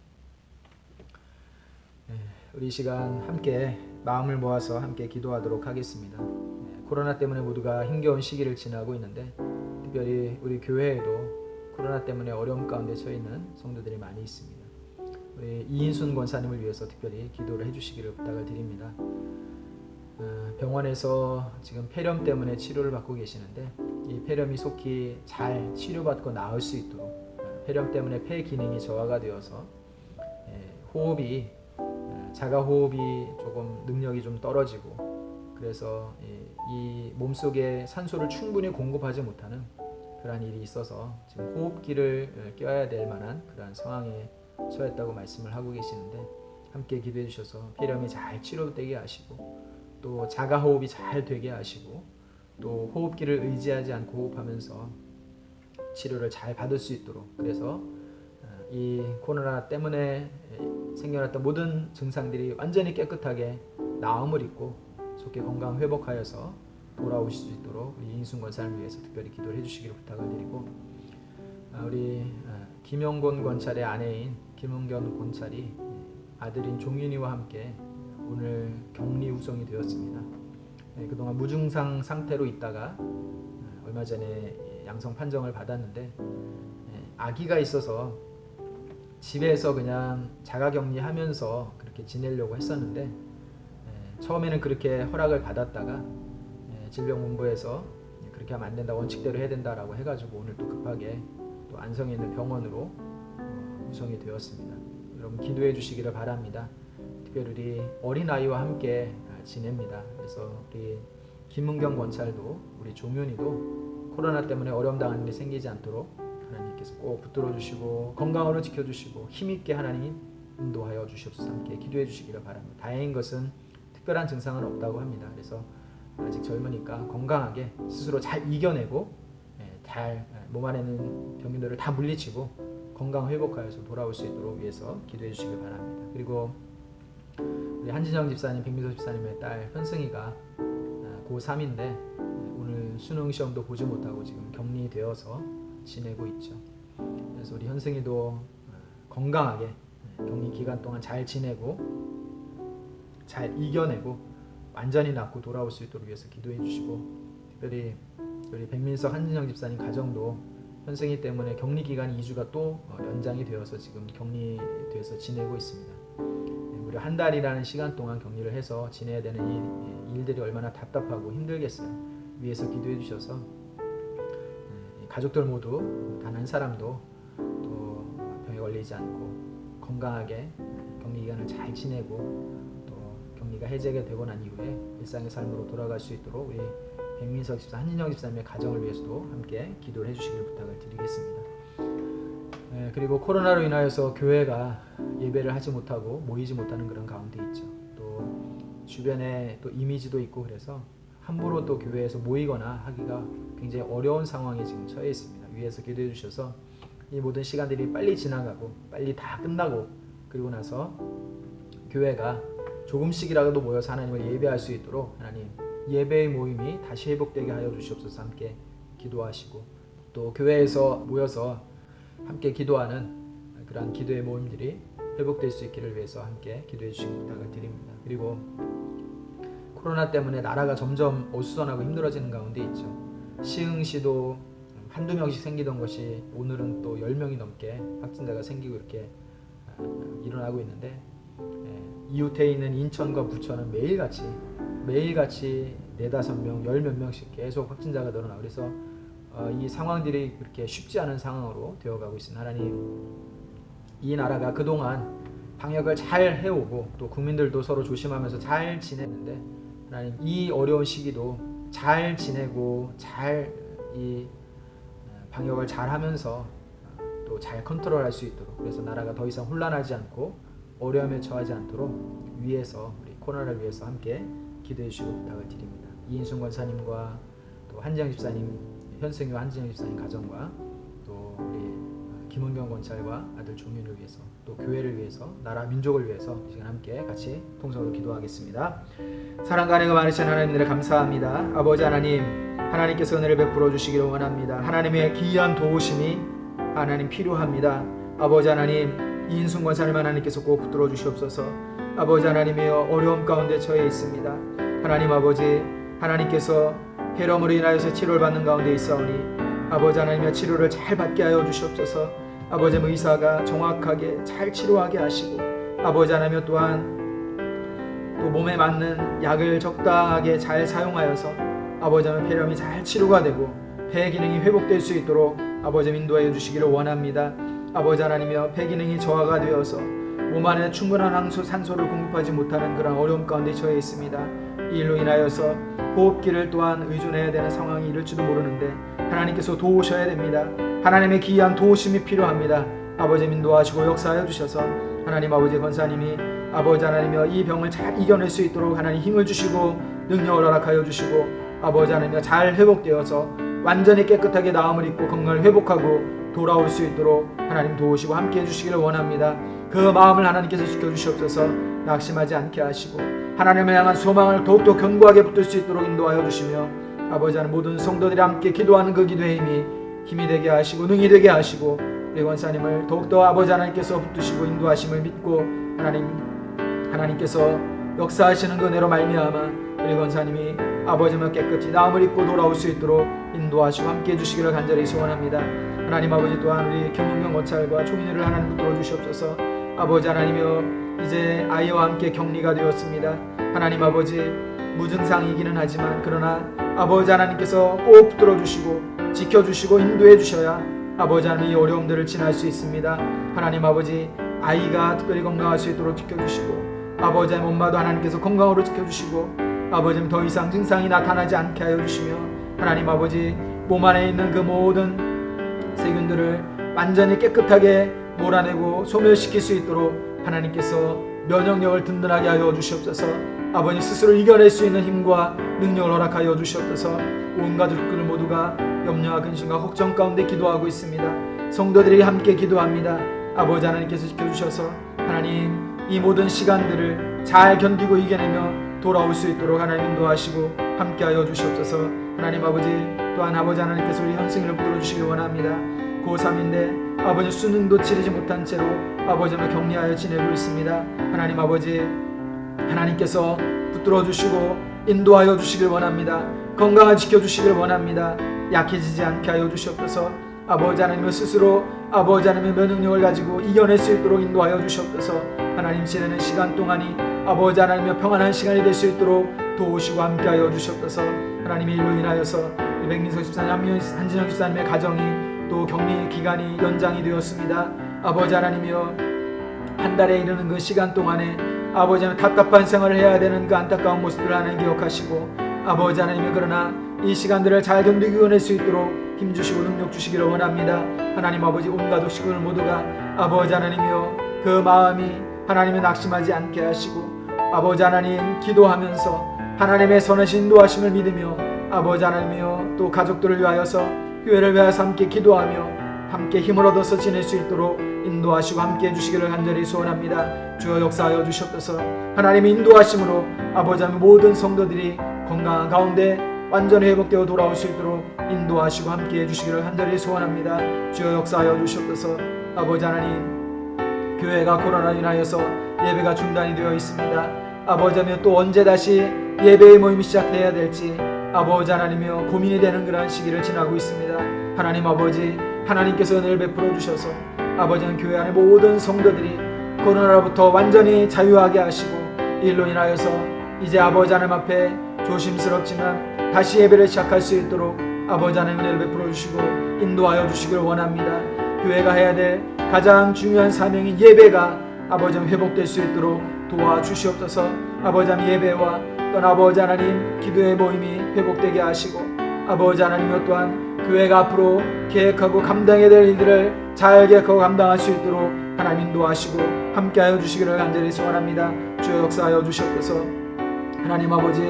우리 이 시간 함께 마음을 모아서 함께 기도하도록 하겠습니다. 코로나 때문에 모두가 힘겨운 시기를 지나고 있는데 특별히 우리 교회에도 코로나 때문에 어려움 가운데 처해 있는 성도들이 많이 있습니다. 우리 이인순 권사님을 위해서 특별히 기도를 해주시기를 부탁을 드립니다. 병원에서 지금 폐렴 때문에 치료를 받고 계시는데 이 폐렴이 속히 잘 치료받고 나을 수 있도록 폐렴 때문에 폐 기능이 저하가 되어서 호흡이 자가 호흡이 조금 능력이 좀 떨어지고 그래서 이 몸속에 산소를 충분히 공급하지 못하는 그러한 일이 있어서 지금 호흡기를 껴야 될 만한 그러한 상황에 처했다고 말씀을 하고 계시는데 함께 기도해 주셔서 폐렴이 잘 치료되게 하시고 또 자가 호흡이 잘 되게 하시고 또 호흡기를 의지하지 않고 호흡하면서 치료를 잘 받을 수 있도록 그래서 이 코로나 때문에 생겨났던 모든 증상들이 완전히 깨끗하게 나음을 입고 속히 건강 회복하여서 돌아오실 수 있도록 우리 인순 권사를 위해서 특별히 기도를 해주시기를 부탁을 드리고 우리 김영곤 권찰의 아내인 김은견 권찰이 아들인 종윤이와 함께 오늘 격리 후송이 되었습니다. 그동안 무증상 상태로 있다가 얼마 전에 양성 판정을 받았는데 아기가 있어서 집에서 그냥 자가격리하면서 그렇게 지내려고 했었는데 처음에는 그렇게 허락을 받았다가 질병본부에서 그렇게 하면 안 된다, 원칙대로 해야 된다라고 해가지고 오늘 또 급하게 또 또 안성에 있는 병원으로 구성이 되었습니다. 여러분 기도해 주시기를 바랍니다. 특별히 우리 어린아이와 함께 지냅니다. 그래서 우리 김은경 권찰도 우리 종윤이도 코로나 때문에 어려움 당하는 일이 생기지 않도록 하나님께서 꼭 붙들어 주시고 건강으로 지켜주시고 힘있게 하나님 인도하여 주시옵소서. 함께 기도해 주시기를 바랍니다. 다행인 것은 특별한 증상은 없다고 합니다. 그래서 아직 젊으니까 건강하게 스스로 잘 이겨내고 잘 몸 안에 있는 병균들을 다 물리치고 건강 회복하여서 돌아올 수 있도록 위해서 기도해 주시길 바랍니다. 그리고 우리 한진영 집사님, 백미소 집사님의 딸 현승이가 고3인데 오늘 수능 시험도 보지 못하고 지금 격리되어서 지내고 있죠. 그래서 우리 현승이도 건강하게 격리 기간 동안 잘 지내고 잘 이겨내고 완전히 낫고 돌아올 수 있도록 위해서 기도해 주시고, 특별히 우리 백민석 한진영 집사님 가정도 현승이 때문에 격리 기간이 2주가 또 연장이 되어서 지금 격리돼서 지내고 있습니다. 우리 한 달이라는 시간 동안 격리를 해서 지내야 되는 이 일들이 얼마나 답답하고 힘들겠어요. 위에서 기도해 주셔서 가족들 모두 단 한 사람도 또 병에 걸리지 않고 건강하게 격리 기간을 잘 지내고 또 격리가 해제가 되고 난 이후에 일상의 삶으로 돌아갈 수 있도록 우리 백민석 집사, 한진영 집사님의 가정을 위해서도 함께 기도를 해주시길 부탁을 드리겠습니다. 그리고 코로나로 인하여서 교회가 예배를 하지 못하고 모이지 못하는 그런 가운데 있죠. 또 주변에 또 이미지도 있고 그래서 함부로 또 교회에서 모이거나 하기가 굉장히 어려운 상황에 지금 처해 있습니다. 위에서 기도해 주셔서 이 모든 시간들이 빨리 지나가고 빨리 다 끝나고 그리고 나서 교회가 조금씩이라도 모여서 하나님을 예배할 수 있도록 하나님 예배의 모임이 다시 회복되게 하여 주시옵소서. 함께 기도하시고 또 교회에서 모여서 함께 기도하는 그러한 기도의 모임들이 회복될 수 있기를 위해서 함께 기도해 주시기 부탁을 드립니다. 그리고 코로나 때문에 나라가 점점 어수선하고 힘들어지는 가운데 있죠. 시흥시도 한두 명씩 생기던 것이 오늘은 또 10명이 넘게 확진자가 생기고 이렇게 일어나고 있는데, 이웃에 있는 인천과 부천은 매일같이 4-5명, 10몇 명씩 계속 확진자가 늘어나고 그래서 이 상황들이 그렇게 쉽지 않은 상황으로 되어가고 있습니다. 하나님, 이 나라가 그동안 방역을 잘 해오고 또 국민들도 서로 조심하면서 잘 지냈는데 하나님 이 어려운 시기도 잘 지내고 잘 이 방역을 잘 하면서 또 잘 컨트롤할 수 있도록, 그래서 나라가 더 이상 혼란하지 않고 어려움에 처하지 않도록 위에서 우리 코로나를 위해서 함께 기도해 주시고 부탁을 드립니다. 이인순 권사님과 또 한지영 집사님, 현승이와 한지영 집사님 가정과 또 우리 김은경 권찰과 아들 종윤을 위해서 또 교회를 위해서 나라 민족을 위해서 이 시간 함께 같이 통성으로 기도하겠습니다. 사랑과 은혜가 많으신 하나님들을 감사합니다. 아버지 하나님, 하나님께서 은혜를 베풀어 주시기를 원합니다. 하나님의 기이한 도우심이 하나님 필요합니다. 아버지 하나님, 이인순 권사님 하나님께서 꼭 붙들어 주시옵소서. 아버지 하나님이여 어려움 가운데 처해 있습니다. 하나님 아버지, 하나님께서 폐렴으로 인하여서 치료를 받는 가운데 있사오니 아버지 하나님의 치료를 잘 받게 하여 주시옵소서. 아버지 의사가 정확하게 잘 치료하게 하시고 아버지 하나님 또한 또 몸에 맞는 약을 적당하게 잘 사용하여서 아버지 하나님 폐렴이 잘 치료가 되고 폐 기능이 회복될 수 있도록 아버지 인도하여 주시기를 원합니다. 아버지 하나님이여 폐 기능이 저하가 되어서 몸 안에 충분한 산소를 공급하지 못하는 그런 어려움 가운데 처해 있습니다. 이 일로 인하여서 호흡기를 또한 의존해야 되는 상황이 이를지도 모르는데 하나님께서 도우셔야 됩니다. 하나님의 기이한 도우심이 필요합니다. 아버지 인도하시고 역사하여 주셔서 하나님 아버지 권사님이 아버지 하나님이여 이 병을 잘 이겨낼 수 있도록 하나님 힘을 주시고 능력을 허락하여 주시고 아버지 하나님이여 잘 회복되어서 완전히 깨끗하게 나음을 입고 건강을 회복하고 돌아올 수 있도록 하나님 도우시고 함께 해주시기를 원합니다. 그 마음을 하나님께서 지켜주시옵소서. 낙심하지 않게 하시고 하나님을 향한 소망을 더욱더 견고하게 붙들 수 있도록 인도하여 주시며 아버지 하나님 모든 성도들이 함께 기도하는 그 기도의 힘이 되게 하시고 능히 되게 하시고 우리 권사님을 더욱더 아버지 하나님께서 붙드시고 인도하심을 믿고 하나님께서 역사하시는 그 은혜로 말미암아 우리 권사님이 아버지만 깨끗이 나음을 입고 돌아올 수 있도록 인도하시고 함께 해주시기를 간절히 소원합니다. 하나님 아버지 또한 우리 김은경 권찰과 총인회를 하나님 붙들어 주시옵소서. 아버지 하나님이여 이제 아이와 함께 격리가 되었습니다. 하나님 아버지 무증상이기는 하지만 그러나 아버지 하나님께서 꼭 붙들어 주시고 지켜주시고 인도해 주셔야 아버지 하나님 이 어려움들을 지날 수 있습니다. 하나님 아버지 아이가 특별히 건강할 수 있도록 지켜주시고 아버지 하나님 엄마도 하나님께서 건강으로 지켜주시고 아버지 하나님 더 이상 증상이 나타나지 않게 하여 주시며 하나님 아버지 몸 안에 있는 그 모든 세균들을 완전히 깨끗하게 몰아내고 소멸시킬 수 있도록 하나님께서 면역력을 든든하게 하여 주시옵소서. 아버지 스스로 이겨낼 수 있는 힘과 능력을 허락하여 주시옵소서. 온 가족들 모두가 염려와 근심과 걱정 가운데 기도하고 있습니다. 성도들이 함께 기도합니다. 아버지 하나님께서 지켜주셔서 하나님 이 모든 시간들을 잘 견디고 이겨내며 돌아올 수 있도록 하나님 인도하시고 함께하여 주시옵소서. 하나님 아버지 또한 아버지 하나님께서 우리 현승이를 붙들어주시기 원합니다. 고3인데 아버지 수능도 치르지 못한 채로 아버지는 격리하여 지내고 있습니다. 하나님 아버지 하나님께서 붙들어주시고 인도하여 주시길 원합니다. 건강을 지켜주시길 원합니다. 약해지지 않게 하여 주시옵소서. 아버지 하나님을 스스로 아버지 하나님의 면역력을 가지고 이겨낼 수 있도록 인도하여 주시옵소서. 하나님 지내는 시간 동안이 아버지 하나님의 평안한 시간이 될 수 있도록 도우시고 함께하여 주시옵소서. 하나님의 일로 인하여서 백민석 집사님, 한진영 집사님의 가정이 또 격리 기간이 연장이 되었습니다. 아버지 하나님이여 한 달에 이르는 그 시간 동안에 아버지 하나님 답답한 생활을 해야 되는 그 안타까운 모습들을 하나님 기억하시고 아버지 하나님이 그러나 이 시간들을 잘 견디고 이겨낼 수 있도록 힘주시고 능력 주시기를 원합니다. 하나님 아버지 온 가족 식구들 모두가 아버지 하나님이여 그 마음이 하나님의 낙심하지 않게 하시고 아버지 하나님 기도하면서 하나님의 선하신 인도하심을 믿으며 아버지 하나님이여 또 가족들을 위하여서 교회를 위하여서 함께 기도하며 함께 힘을 얻어서 지낼 수 있도록 인도하시고 함께 해주시기를 간절히 소원합니다. 주여 역사하여 주시옵소서. 하나님의 인도하심으로 아버지 하나님 모든 성도들이 건강한 가운데 완전히 회복되어 돌아올 수 있도록 인도하시고 함께 해주시기를 간절히 소원합니다. 주여 역사하여 주시옵소서. 아버지 하나님 교회가 코로나로 인하여서 예배가 중단이 되어 있습니다. 아버지 하나님 또 언제 다시 예배의 모임이 시작해야 될지 아버지 하나님이여 고민이 되는 그러한 시기를 지나고 있습니다. 하나님 아버지 하나님께서 은혜를 베풀어 주셔서 아버지는 교회 안의 모든 성도들이 코로나로부터 완전히 자유하게 하시고 일로 인하여서 이제 아버지 하나님 앞에 조심스럽지만 다시 예배를 시작할 수 있도록 아버지 하나님 은혜를 베풀어 주시고 인도하여 주시길 원합니다. 교회가 해야 될 가장 중요한 사명인 예배가 아버지 하나님 회복될 수 있도록 도와주시옵소서. 아버지 하나님 예배와 또한 아버지 하나님 기도의 모임이 회복되게 하시고 아버지 하나님 또한 교회가 앞으로 계획하고 감당해야 될 일들을 잘 계획하고 감당할 수 있도록 하나님 인도하시고 함께하여 주시기를 간절히 소원합니다. 주여 역사하여 주시옵소서. 하나님 아버지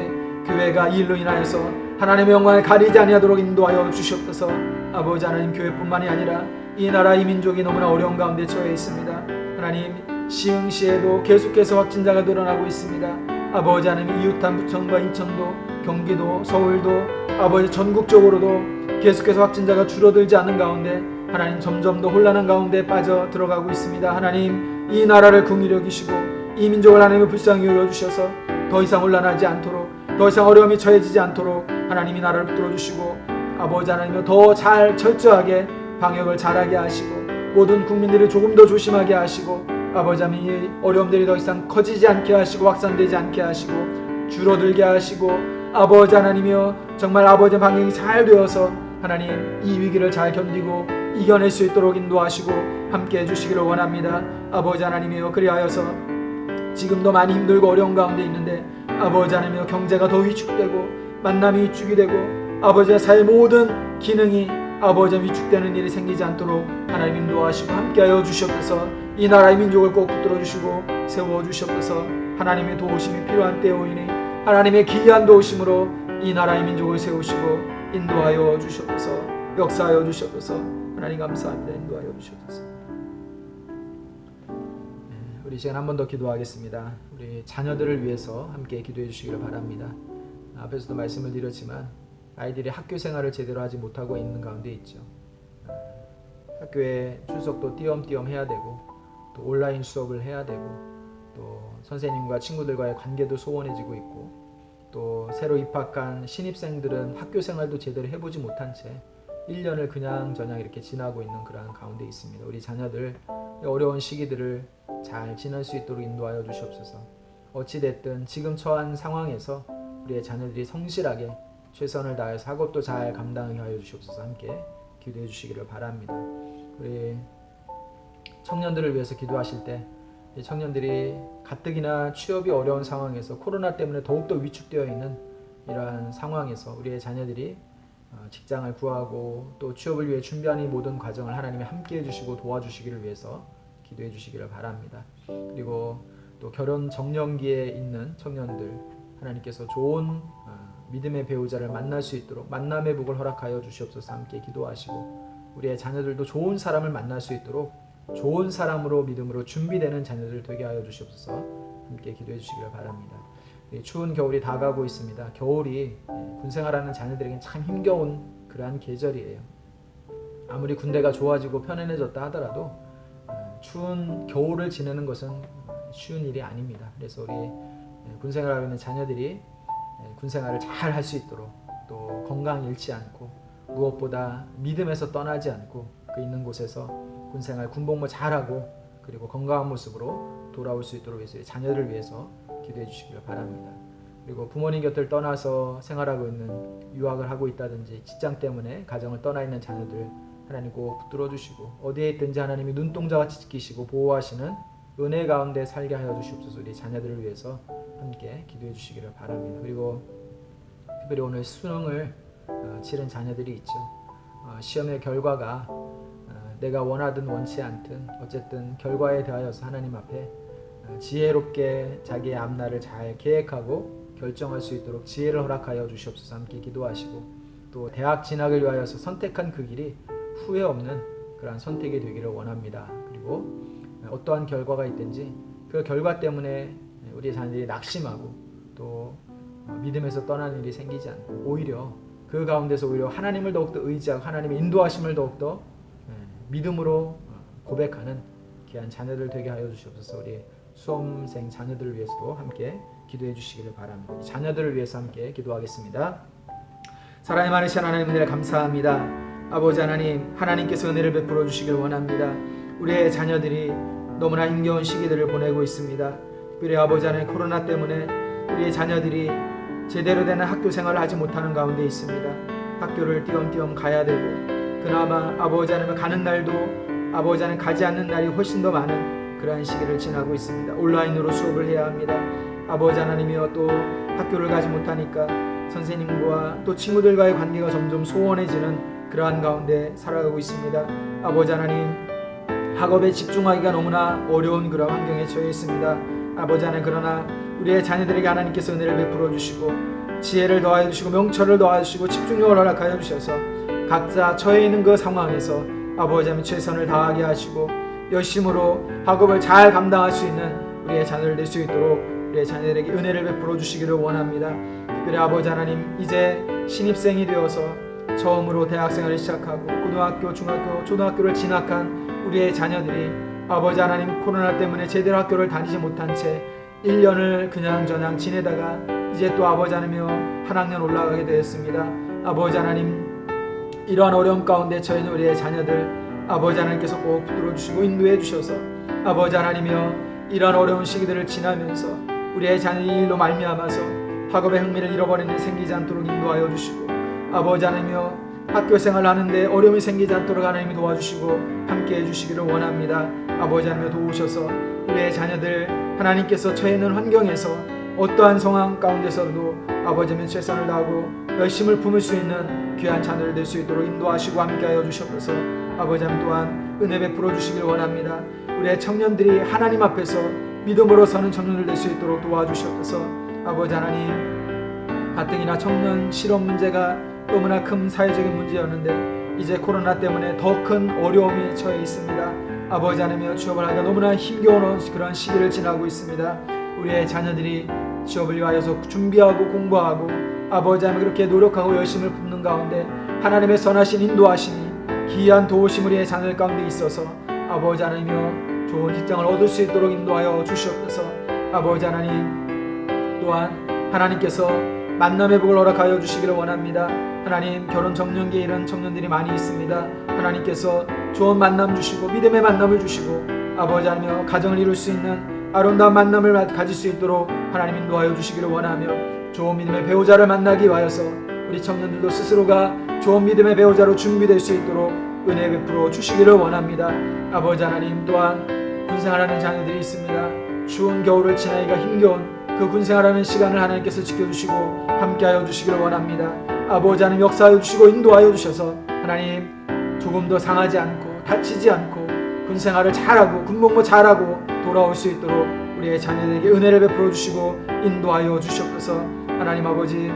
교회가 이 일로 인하여서 하나님의 영광을 가리지 아니하도록 인도하여 주시옵소서. 아버지 하나님 교회뿐만이 아니라 이 나라 이 민족이 너무나 어려운 가운데 처해 있습니다. 하나님 시흥시에도 계속해서 확진자가 늘어나고 있습니다. 아버지 하나님 이웃한 부천과 인천도 경기도 서울도 아버지 전국적으로도 계속해서 확진자가 줄어들지 않는 가운데 하나님 점점 더 혼란한 가운데 빠져 들어가고 있습니다. 하나님 이 나라를 긍휼히 여기시고 이 민족을 하나님의 불쌍히 여겨주셔서 더 이상 혼란하지 않도록 더 이상 어려움이 처해지지 않도록 하나님이 나라를 붙들어 주시고 아버지 하나님을 더 잘 철저하게 방역을 잘하게 하시고 모든 국민들이 조금 더 조심하게 하시고 아버지 하나님 이 어려움들이 더 이상 커지지 않게 하시고 확산되지 않게 하시고 줄어들게 하시고 아버지 하나님이여 정말 아버지 방역이 잘 되어서 하나님 이 위기를 잘 견디고 이겨낼 수 있도록 인도하시고 함께 해주시기를 원합니다. 아버지 하나님이여 그리하여서 지금도 많이 힘들고 어려운 가운데 있는데 아버지 하나님이여 경제가 더 위축되고 만남이 위축이 되고 아버지의 사회 모든 기능이 아버지 위축되는 일이 생기지 않도록 하나님 인도하시고 함께하여 주시옵소서. 이 나라의 민족을 꼭 붙들어 주시고 세워 주시옵소서. 하나님의 도우심이 필요한 때오이니 하나님의 기이한 도우심으로 이 나라의 민족을 세우시고 인도하여 주시옵소서. 역사하여 주시옵소서. 하나님 감사합니다. 인도하여 주시옵소서. 우리 시간 한 번 더 기도하겠습니다. 우리 자녀들을 위해서 함께 기도해 주시기를 바랍니다. 앞에서도 말씀을 드렸지만 아이들이 학교 생활을 제대로 하지 못하고 있는 가운데 있죠. 학교에 출석도 띄엄띄엄 해야 되고 또 온라인 수업을 해야 되고 또 선생님과 친구들과의 관계도 소원해지고 있고 또 새로 입학한 신입생들은 학교 생활도 제대로 해보지 못한 채 1년을 그냥저냥 이렇게 지나고 있는 그러한 가운데 있습니다. 우리 자녀들 어려운 시기들을 잘 지날 수 있도록 인도하여 주시옵소서. 어찌됐든 지금 처한 상황에서 우리의 자녀들이 성실하게 최선을 다해서 학업도 잘 감당하여 주시옵소서. 함께 기도해 주시기를 바랍니다. 우리 청년들을 위해서 기도하실 때 이 청년들이 가뜩이나 취업이 어려운 상황에서 코로나 때문에 더욱더 위축되어 있는 이러한 상황에서 우리의 자녀들이 직장을 구하고 또 취업을 위해 준비하는 모든 과정을 하나님이 함께 해주시고 도와주시기를 위해서 기도해 주시기를 바랍니다. 그리고 또 결혼 정년기에 있는 청년들 하나님께서 좋은 믿음의 배우자를 만날 수 있도록 만남의 복을 허락하여 주시옵소서. 함께 기도하시고 우리의 자녀들도 좋은 사람을 만날 수 있도록 좋은 사람으로 믿음으로 준비되는 자녀들 되게 하여 주시옵소서. 함께 기도해 주시기를 바랍니다. 추운 겨울이 다가오고 있습니다. 겨울이 군생활하는 자녀들에게는 참 힘겨운 그러한 계절이에요. 아무리 군대가 좋아지고 편안해졌다 하더라도 추운 겨울을 지내는 것은 쉬운 일이 아닙니다. 그래서 우리 군생활하고 있는 자녀들이 군생활을 잘 할 수 있도록 또 건강 잃지 않고 무엇보다 믿음에서 떠나지 않고 그 있는 곳에서 군생활 군복무 잘하고 그리고 건강한 모습으로 돌아올 수 있도록 위해서 자녀들을 위해서 기도해 주시기를 바랍니다. 그리고 부모님 곁을 떠나서 생활하고 있는 유학을 하고 있다든지 직장 때문에 가정을 떠나 있는 자녀들 하나님 꼭 붙들어 주시고 어디에 있든지 하나님이 눈동자같이 지키시고 보호하시는 은혜 가운데 살게 하여 주시옵소서. 우리 자녀들을 위해서 함께 기도해 주시기를 바랍니다. 그리고 특별히 오늘 수능을 치른 자녀들이 있죠. 시험의 결과가 내가 원하든 원치 않든 어쨌든 결과에 대하여서 하나님 앞에 지혜롭게 자기의 앞날을 잘 계획하고 결정할 수 있도록 지혜를 허락하여 주시옵소서. 함께 기도하시고 또 대학 진학을 위하여서 선택한 그 길이 후회 없는 그러한 선택이 되기를 원합니다. 그리고 어떠한 결과가 있든지 그 결과 때문에 우리 자녀들이 낙심하고 또 믿음에서 떠나는 일이 생기지 않고 오히려 그 가운데서 오히려 하나님을 더욱더 의지하고 하나님의 인도하심을 더욱더 믿음으로 고백하는 귀한 자녀들 되게 하여 주시옵소서. 우리 수험생 자녀들을 위해서도 함께 기도해 주시기를 바랍니다. 자녀들을 위해서 함께 기도하겠습니다. 사랑이 많으신 하나님 은혜를 감사합니다. 아버지 하나님, 하나님께서 은혜를 베풀어 주시길 원합니다. 우리의 자녀들이 너무나 힘겨운 시기들을 보내고 있습니다. 특별히 아버지 하나님 코로나 때문에 우리의 자녀들이 제대로 되는 학교 생활을 하지 못하는 가운데 있습니다. 학교를 띄엄띄엄 가야 되고 그나마 아버지 하나님 가는 날도 아버지 하나님 가지 않는 날이 훨씬 더 많은 그러한 시기를 지나고 있습니다. 온라인으로 수업을 해야 합니다. 아버지 하나님이여 또 학교를 가지 못하니까 선생님과 또 친구들과의 관계가 점점 소원해지는 그러한 가운데 살아가고 있습니다. 아버지 하나님 학업에 집중하기가 너무나 어려운 그런 환경에 처해 있습니다. 아버지 하나님 그러나 우리의 자녀들에게 하나님께서 은혜를 베풀어 주시고 지혜를 더하여 주시고 명철을 더하여 주시고 집중력을 허락하여 주셔서 각자 처해 있는 그 상황에서 아버지 하나님 최선을 다하게 하시고 열심으로 학업을 잘 감당할 수 있는 우리의 자녀들 될 수 있도록 우리의 자녀들에게 은혜를 베풀어 주시기를 원합니다. 특별히 아버지 하나님 이제 신입생이 되어서 처음으로 대학생활을 시작하고 고등학교, 중학교, 초등학교를 진학한 우리의 자녀들이 아버지 하나님 코로나 때문에 제대로 학교를 다니지 못한 채 1년을 그냥저냥 지내다가 이제 또 아버지 하나님이여 한 학년 올라가게 되었습니다. 아버지 하나님 이러한 어려움 가운데 처해 있는 우리의 자녀들 아버지 하나님께서 꼭 붙들어 주시고 인도해 주셔서 아버지 하나님이여 이러한 어려운 시기들을 지나면서 우리의 자녀의 일로 말미암아서 학업의 흥미를 잃어버리는 일 생기지 않도록 인도하여 주시고 아버지 하나님이여 학교 생활을 하는데 어려움이 생기지 않도록 하나님이 도와주시고 함께 해주시기를 원합니다. 아버지 하나님이 도우셔서 우리의 자녀들 하나님께서 처해 있는 환경에서 어떠한 상황 가운데서도 아버지 하나님 최선을 다하고 열심을 품을 수 있는 귀한 자녀를 될 수 있도록 인도하시고 함께하여 주셔서 아버지 하나님 또한 은혜 베풀어 주시길 원합니다. 우리의 청년들이 하나님 앞에서 믿음으로 서는 청년들 될 수 있도록 도와주셔서 아버지 하나님 가뜩이나 청년 실업 문제가 너무나 큰 사회적인 문제였는데 이제 코로나 때문에 더 큰 어려움이 처해 있습니다. 아버지 하나님이여 취업을 하기가 너무나 힘겨운 그런 시기를 지나고 있습니다. 우리의 자녀들이 취업을 위하여서 준비하고 공부하고 아버지 하나님 그렇게 노력하고 열심을 품는 가운데 하나님의 선하신 인도하심이 기이한 도우심 우리의 자녀들 가운데 있어서 아버지 하나님이여 좋은 직장을 얻을 수 있도록 인도하여 주시옵소서. 아버지 하나님 또한 하나님께서 만남의 복을 허락하여 주시기를 원합니다. 하나님 결혼 정년기에 이런 청년들이 많이 있습니다. 하나님께서 좋은 만남 주시고 믿음의 만남을 주시고 아버지 하나님이여 가정을 이룰 수 있는 아름다운 만남을 가질 수 있도록 하나님 인도하여 주시기를 원하며 좋은 믿음의 배우자를 만나기 위하여서 우리 청년들도 스스로가 좋은 믿음의 배우자로 준비될 수 있도록 은혜 베풀어 주시기를 원합니다. 아버지 하나님, 또한 군생활하는 자녀들이 있습니다. 추운 겨울을 지나기가 힘겨운 그 군생활하는 시간을 하나님께서 지켜주시고 함께하여 주시기를 원합니다. 아버지 하나님, 역사하여 주시고 인도하여 주셔서 하나님 조금 더 상하지 않고 다치지 않고 군생활을 잘하고 군복무 잘하고 돌아올 수 있도록 우리의 자녀들에게 은혜를 베풀어 주시고 인도하여 주시옵소서. 하나님 아버지,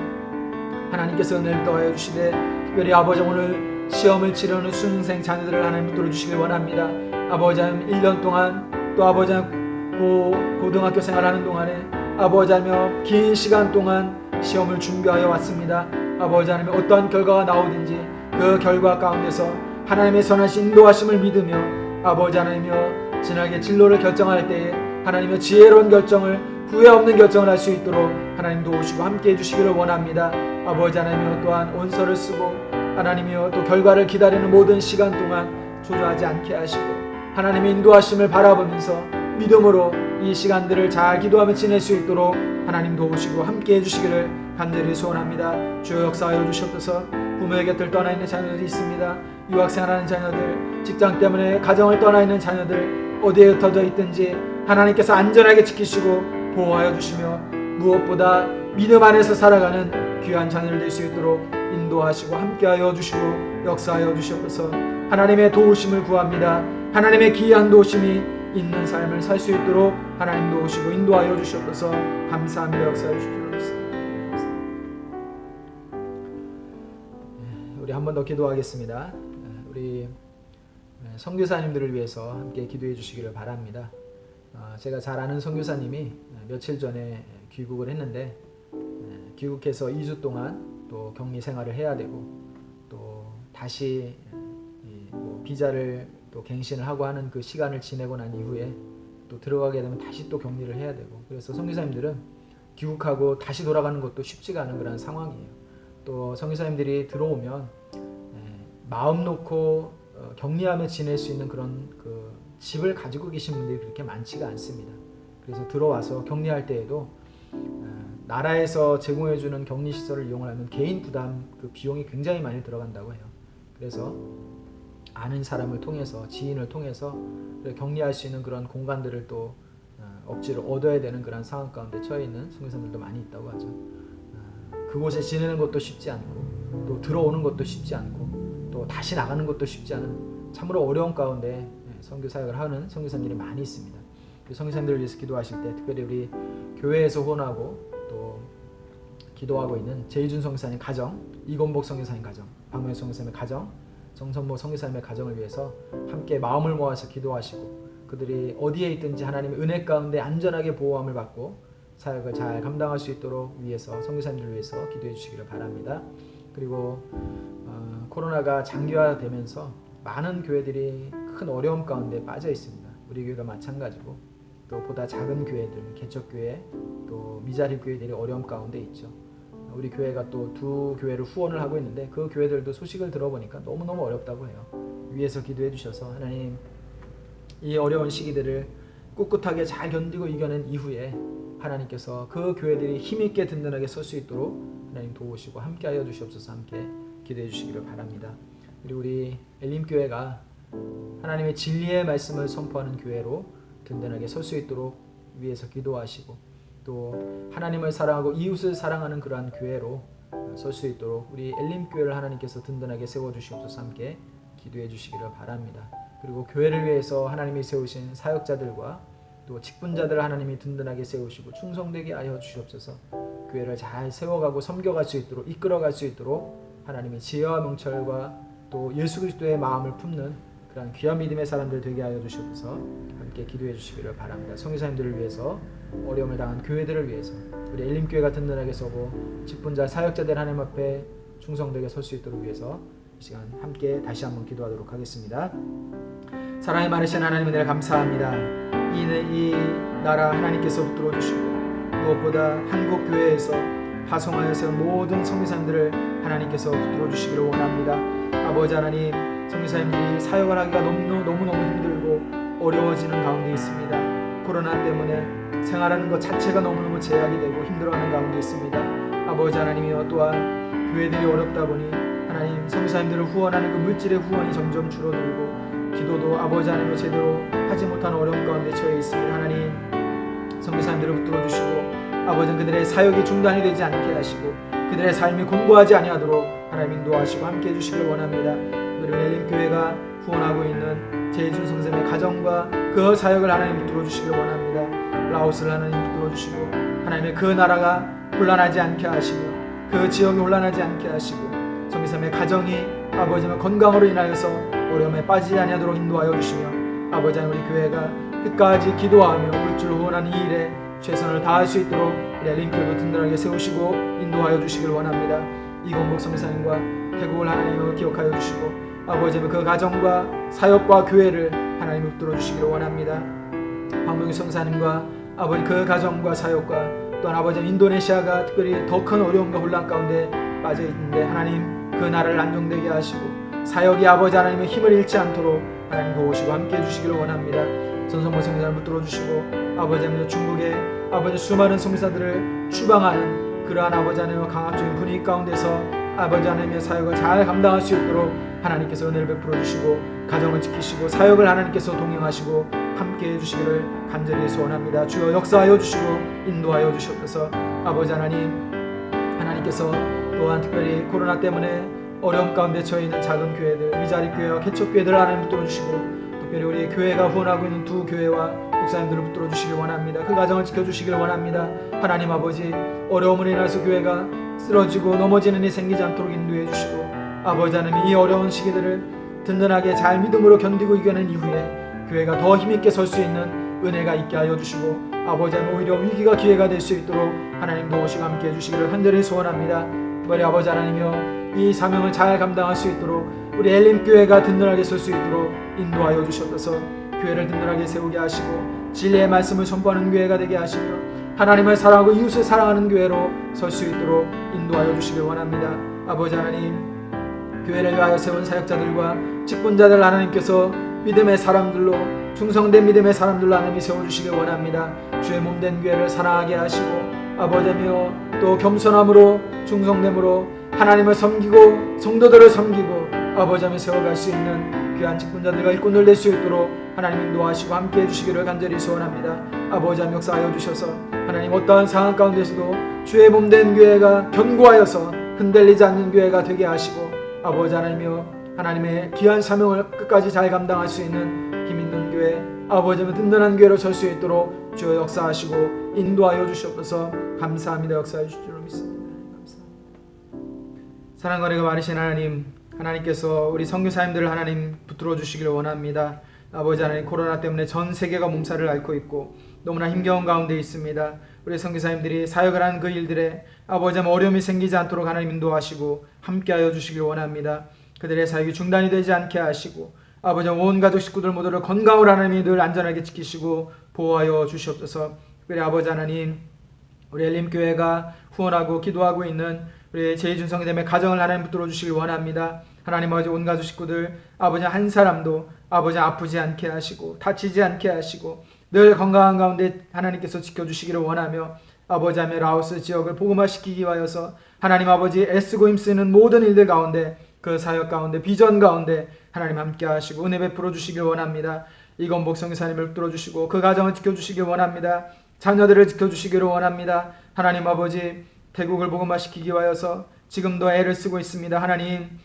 하나님께서 은혜를 더하여 주시되 특별히 아버지 오늘 시험을 치르는 수능생 자녀들을 하나님 붙들어 주시길 원합니다. 아버지 하나님 1년 동안 또 아버지 하나님 고등학교 생활하는 동안에 아버지 하나님 긴 시간 동안 시험을 준비하여 왔습니다. 아버지 하나님 어떠한 결과가 나오든지 그 결과 가운데서 하나님의 선하신 인도하심을 믿으며 아버지 하나님이여 진하게 진로를 결정할 때에 하나님의 지혜로운 결정을 후회 없는 결정을 할 수 있도록 하나님 도우시고 함께해 주시기를 원합니다. 아버지 하나님이여 또한 온서를 쓰고 하나님이여 또 결과를 기다리는 모든 시간 동안 초조하지 않게 하시고 하나님의 인도하심을 바라보면서 믿음으로 이 시간들을 잘 기도하며 지낼 수 있도록 하나님 도우시고 함께해 주시기를 간절히 소원합니다. 주여 역사하여 주시옵소서. 부모의 곁을 떠나 있는 자녀들이 있습니다. 유학생활하는 자녀들, 직장 때문에 가정을 떠나 있는 자녀들, 어디에 흩어져 있든지 하나님께서 안전하게 지키시고 보호하여 주시며 무엇보다 믿음 안에서 살아가는 귀한 자녀들 될 수 있도록 인도하시고 함께하여 주시고 역사하여 주시옵소서. 하나님의 도우심을 구합니다. 하나님의 기이한 도우심이 있는 삶을 살 수 있도록 하나님 도우시고 인도하여 주시옵소서. 감사합니다. 역사하여 주시옵소서. 우리 한 번 더 기도하겠습니다. 우리 선교사님들을 위해서 함께 기도해 주시기를 바랍니다. 제가 잘 아는 선교사님이 며칠 전에 귀국을 했는데 귀국해서 2주 동안 또 격리 생활을 해야 되고 또 다시 비자를 또 갱신을 하고 하는 그 시간을 지내고 난 이후에 또 들어가게 되면 다시 또 격리를 해야 되고, 그래서 선교사님들은 귀국하고 다시 돌아가는 것도 쉽지가 않은 그런 상황이에요. 또 선교사님들이 들어오면 마음 놓고 격리하며 지낼 수 있는 그런 그 집을 가지고 계신 분들이 그렇게 많지가 않습니다. 그래서 들어와서 격리할 때에도 나라에서 제공해주는 격리시설을 이용하면 개인 부담 그 비용이 굉장히 많이 들어간다고 해요. 그래서 아는 사람을 통해서 지인을 통해서 격리할 수 있는 그런 공간들을 또 억지로 얻어야 되는 그런 상황 가운데 처해 있는 선교사님들도 많이 있다고 하죠. 그곳에 지내는 것도 쉽지 않고 또 들어오는 것도 쉽지 않고 또 다시 나가는 것도 쉽지 않은 참으로 어려운 가운데 선교 사역을 하는 선교사님들이 많이 있습니다. 선교사님들을 위해서 기도하실 때 특별히 우리 교회에서 후원하고 또 기도하고 있는 제이준 선교사님 가정, 이건복 선교사님 가정, 박명수 선교사님의 가정, 정선모 선교사님의 가정을 위해서 함께 마음을 모아서 기도하시고 그들이 어디에 있든지 하나님의 은혜 가운데 안전하게 보호함을 받고 사역을 잘 감당할 수 있도록 위해서 선교사님들을 위해서 기도해 주시기를 바랍니다. 그리고 코로나가 장기화되면서 많은 교회들이 큰 어려움 가운데 빠져 있습니다. 우리 교회가 마찬가지고 또 보다 작은 교회들, 개척교회, 또 미자립 교회들이 어려움 가운데 있죠. 우리 교회가 또 두 교회를 후원을 하고 있는데 그 교회들도 소식을 들어보니까 너무너무 어렵다고 해요. 위에서 기도해 주셔서 하나님 이 어려운 시기들을 꿋꿋하게 잘 견디고 이겨낸 이후에 하나님께서 그 교회들이 힘있게 든든하게 설 수 있도록 하나님 도우시고 함께하여 주시옵소서. 함께 기도해 주시기를 바랍니다. 그리고 우리 엘림교회가 하나님의 진리의 말씀을 선포하는 교회로 든든하게 설 수 있도록 위에서 기도하시고 또 하나님을 사랑하고 이웃을 사랑하는 그러한 교회로 설 수 있도록 우리 엘림교회를 하나님께서 든든하게 세워주시옵소서. 함께 기도해 주시기를 바랍니다. 그리고 교회를 위해서 하나님이 세우신 사역자들과 또 직분자들을 하나님이 든든하게 세우시고 충성되게 하여 주시옵소서. 교회를 잘 세워가고 섬겨갈 수 있도록 이끌어갈 수 있도록 하나님의 지혜와 명철과 또 예수 그리스도의 마음을 품는 그런 귀한 믿음의 사람들 되게 하여 주시옵소서. 함께 기도해 주시기를 바랍니다. 선교사님들을 위해서, 어려움을 당한 교회들을 위해서 우리 엘림교회가 든든하게 서고 직분자 사역자들 하나님 앞에 충성되게 설 수 있도록 위해서 이 시간 함께 다시 한번 기도하도록 하겠습니다. 사랑이 많으신 하나님 은혜를 감사합니다. 이 나라 하나님께서 붙들어 주시고 무엇보다 한국 교회에서 파송하여 세운 모든 선교사님들을 하나님께서 붙들어 주시기를 원합니다. 아버지 하나님, 선교사님들이 사역을 하기가 너무너무 힘들고 어려워지는 가운데 있습니다. 코로나 때문에 생활하는 것 자체가 너무너무 제약이 되고 힘들어하는 가운데 있습니다. 아버지 하나님이여 또한 교회들이 어렵다 보니 하나님 선교사님들을 후원하는 그 물질의 후원이 점점 줄어들고 기도도 아버지 하나님을 제대로 하지 못하는 어려움 가운데 처해 있습니다. 하나님 선교사님들을 붙들어 주시고 아버지 그들의 사역이 중단이 되지 않게 하시고 그들의 삶이 공고하지 아니하도록 하나님 인도하시고 함께해 주시길 원합니다. 우리 엘림교회가 후원하고 있는 제이준 선생님의 가정과 그 사역을 하나님 붙들어 주시길 원합니다. 라오스를 하나님 붙들어 주시고 하나님의 그 나라가 혼란하지 않게 하시고 그 지역이 혼란하지 않게 하시고 선교사님의 가정이 아버지 하나님 건강으로 인하여서 어려움에 빠지지 아니하도록 인도하여 주시며 아버지 하나님 우리 교회가 끝까지 기도하며 물질 후원하는 이 일에 최선을 다할 수 있도록 우리 엘림교회도 든든하게 세우시고 인도하여 주시길 원합니다. 이건복 선교사님과 태국을 하나님으로 기억하여 주시고 아버지 그 가정과 사역과 교회를 하나님 붙들어 주시기를 원합니다. 박명희 선교사님과 아버지 그 가정과 사역과 또한 아버지 인도네시아가 특별히 더 큰 어려움과 혼란 가운데 빠져 있는데 하나님 그 나라를 안정되게 하시고 사역이 아버지 하나님의 힘을 잃지 않도록 하나님 도우시고 함께해 주시기를 원합니다. 전성모 선교사를 붙들어 주시고 아버지 하나님 중국의 아버지 수많은 선교사들을 추방하는 그러한 아버지 하나님의 강압적인 분위기 가운데서 아버지 하나님의 사역을 잘 감당할 수 있도록 하나님께서 은혜를 베풀어 주시고 가정을 지키시고 사역을 하나님께서 동행하시고 함께해 주시기를 간절히 소원합니다. 주여 역사하여 주시고 인도하여 주시옵소서. 아버지 하나님께서 또한 특별히 코로나 때문에 어려움 가운데 처해 있는 작은 교회들 위자립 교회와 개척 교회들 하나님 붙들어 주시고 특별히 우리 교회가 후원하고 있는 두 교회와 목사님들을 붙들어 주시길 원합니다. 그 가정을 지켜주시길 원합니다. 하나님 아버지 어려움으로 인해서 교회가 쓰러지고 넘어지는 일이 생기지 않도록 인도해 주시고 아버지 하나님 이 어려운 시기들을 든든하게 잘 믿음으로 견디고 이겨낸 이후에 교회가 더 힘있게 설 수 있는 은혜가 있게 하여 주시고 아버지 하나님 오히려 위기가 기회가 될 수 있도록 하나님 도우시고 함께해 주시기를 간절히 소원합니다. 우리 아버지 하나님이여 이 사명을 잘 감당할 수 있도록 우리 엘림교회가 든든하게 설 수 있도록 인도하여 주시옵소서. 교회를 든든하게 세우게 하시고 진리의 말씀을 선포하는 교회가 되게 하시며 하나님을 사랑하고 이웃을 사랑하는 교회로 설 수 있도록 인도하여 주시길 원합니다. 아버지 하나님 교회를 위하여 세운 사역자들과 직분자들 하나님께서 믿음의 사람들로 충성된 믿음의 사람들로 하나님이 세워주시길 원합니다. 주의 몸된 교회를 사랑하게 하시고 아버지며 또 겸손함으로 충성됨으로 하나님을 섬기고 성도들을 섬기고 아버지며 세워갈 수 있는 귀한 직분자들과 일꾼들 될 수 있도록 하나님 인도하시고 함께해 주시기를 간절히 소원합니다. 아버지와 역사하여 주셔서 하나님 어떠한 상황 가운데서도 주의 몸된 교회가 견고하여서 흔들리지 않는 교회가 되게 하시고 아버지 하나님이여 하나님의 귀한 사명을 끝까지 잘 감당할 수 있는 힘있는 교회 아버지의 든든한 교회로 설 수 있도록 주여 역사하시고 인도하여 주시옵소서. 감사합니다. 역사해 주실 줄로 믿습니다. 감사합니다. 사랑과 은혜가 많으신 하나님께서 우리 선교사님들을 하나님 붙들어 주시기를 원합니다. 아버지 하나님 코로나 때문에 전 세계가 몸살을 앓고 있고 너무나 힘겨운 가운데 있습니다. 우리 선교사님들이 사역을 하는 그 일들에 아버지 어려움이 생기지 않도록 하나님 인도하시고 함께하여 주시길 원합니다. 그들의 사역이 중단이 되지 않게 하시고 아버지 온 가족 식구들 모두를 건강으로 하나님이 늘 안전하게 지키시고 보호하여 주시옵소서. 그래 아버지 하나님 우리 엘림교회가 후원하고 기도하고 있는 우리 제이준 성도님의 가정을 하나님 붙들어 주시길 원합니다. 하나님 아버지 온 가족 식구들 아버지 한 사람도 아버지 아프지 않게 하시고 다치지 않게 하시고 늘 건강한 가운데 하나님께서 지켜주시기를 원하며 아버지 하며 라오스 지역을 복음화시키기 위하여서 하나님 아버지 애쓰고 힘쓰는 모든 일들 가운데 그 사역 가운데 비전 가운데 하나님 함께 하시고 은혜 베풀어 주시길 원합니다. 이건복 선교사님을 붙들어 주시고 그 가정을 지켜주시길 원합니다. 자녀들을 지켜주시기를 원합니다. 하나님 아버지 태국을 복음화시키기 위하여서 지금도 애를 쓰고 있습니다. 하나님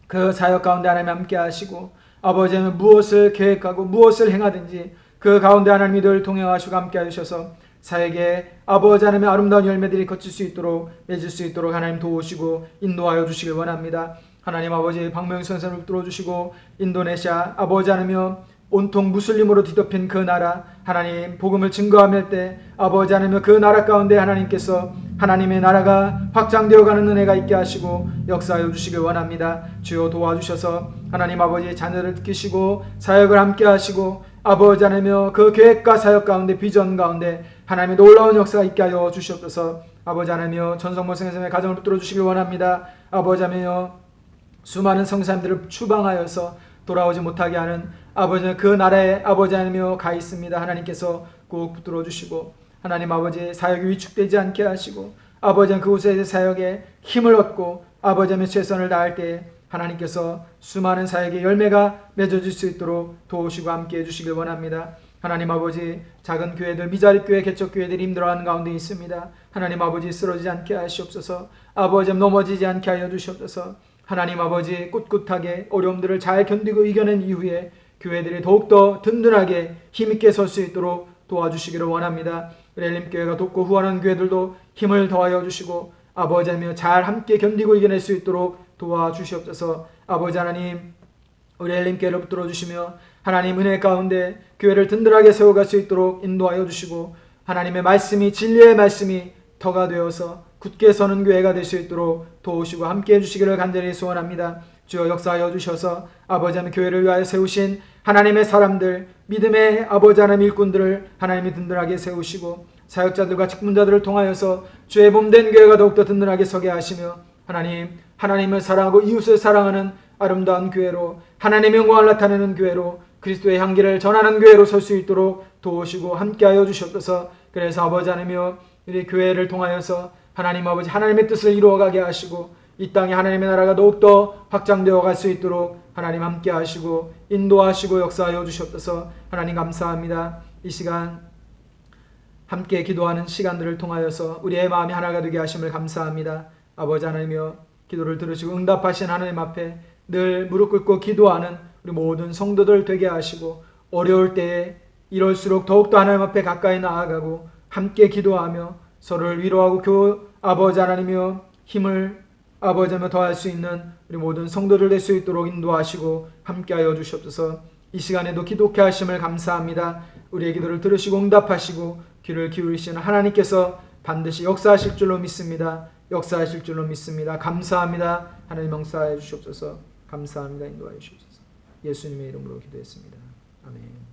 그 사역 가운데 하나님 함께 하시고 아버지 무엇을 계획하고 무엇을 행하든지 그 가운데 하나님이 늘 동행하시고 함께 하셔서 사역에 아버지 하나님의 아름다운 열매들이 거칠 수 있도록 맺을 수 있도록 하나님 도우시고 인도하여 주시길 원합니다. 하나님 아버지 박명희 선생님을 붙들어 주시고 인도네시아 아버지 하나며 온통 무슬림으로 뒤덮인 그 나라 하나님 복음을 증거하며 때 아버지 하나며 그 나라 가운데 하나님께서 하나님의 나라가 확장되어가는 은혜가 있게 하시고 역사하여 주시길 원합니다. 주여 도와주셔서 하나님 아버지 자녀를 지키시고 사역을 함께 하시고 아버지 하나며 그 계획과 사역 가운데 비전 가운데 하나님의 놀라운 역사가 있게 하여 주시옵소서. 아버지 하나며 전성모 선생님의 가정을 붙들어 주시길 원합니다. 아버지 하며 수많은 성사님들을 추방하여서 돌아오지 못하게 하는 아버지 그 나라에 아버지 하나님이여 가 있습니다. 하나님께서 꼭 붙들어 주시고 하나님 아버지 사역이 위축되지 않게 하시고 아버지 그곳의 사역에 힘을 얻고 아버지 하며 최선을 다할 때 하나님께서 수많은 사역의 열매가 맺어질 수 있도록 도우시고 함께해 주시길 원합니다. 하나님 아버지, 작은 교회들, 미자립교회, 개척교회들이 힘들어하는 가운데 있습니다. 하나님 아버지, 쓰러지지 않게 하시옵소서. 아버지, 넘어지지 않게 하여 주시옵소서. 하나님 아버지, 꿋꿋하게 어려움들을 잘 견디고 이겨낸 이후에 교회들이 더욱더 든든하게 힘있게 설 수 있도록 도와주시기를 원합니다. 우리 엘림교회가 돕고 후원하는 교회들도 힘을 더하여 주시고 아버지 하나님 잘 함께 견디고 이겨낼 수 있도록 도와주시옵소서. 아버지 하나님, 우리 엘림교회를 붙들어 주시며 하나님 은혜 가운데 교회를 든든하게 세워갈 수 있도록 인도하여 주시고 하나님의 말씀이, 진리의 말씀이 터가 되어서 굳게 서는 교회가 될 수 있도록 도우시고 함께해 주시기를 간절히 소원합니다. 주여 역사하여 주셔서 아버지 하나님 교회를 위하여 세우신 하나님의 사람들, 믿음의 아버지 하나님 일꾼들을 하나님이 든든하게 세우시고 사역자들과 직분자들을 통하여서 주의 몸된 교회가 더욱더 든든하게 서게 하시며 하나님을 사랑하고 이웃을 사랑하는 아름다운 교회로, 하나님의 영광을 나타내는 교회로, 그리스도의 향기를 전하는 교회로 설 수 있도록 도우시고 함께하여 주시옵소서. 그래서 아버지 하나님이여, 우리 교회를 통하여서 하나님 아버지 하나님의 뜻을 이루어가게 하시고 이 땅에 하나님의 나라가 더욱더 확장되어 갈 수 있도록 하나님 함께 하시고 인도하시고 역사하여 주시옵소서. 하나님 감사합니다. 이 시간 함께 기도하는 시간들을 통하여서 우리의 마음이 하나가 되게 하심을 감사합니다. 아버지 하나님이여, 기도를 들으시고 응답하신 하나님 앞에 늘 무릎 꿇고 기도하는 우리 모든 성도들 되게 하시고 어려울 때에 이럴수록 더욱더 하나님 앞에 가까이 나아가고 함께 기도하며 서로를 위로하고 아버지 하나님이여 힘을 아버지 하며 더할 수 있는 우리 모든 성도들 될 수 있도록 인도하시고 함께하여 주시옵소서. 이 시간에도 기독케 하심을 감사합니다. 우리의 기도를 들으시고 응답하시고 귀를 기울이시는 하나님께서 반드시 역사하실 줄로 믿습니다. 역사하실 줄로 믿습니다. 감사합니다. 하나님 역사해 주시옵소서. 감사합니다. 인도하여 주시옵소서. 예수님의 이름으로 기도했습니다. 아멘.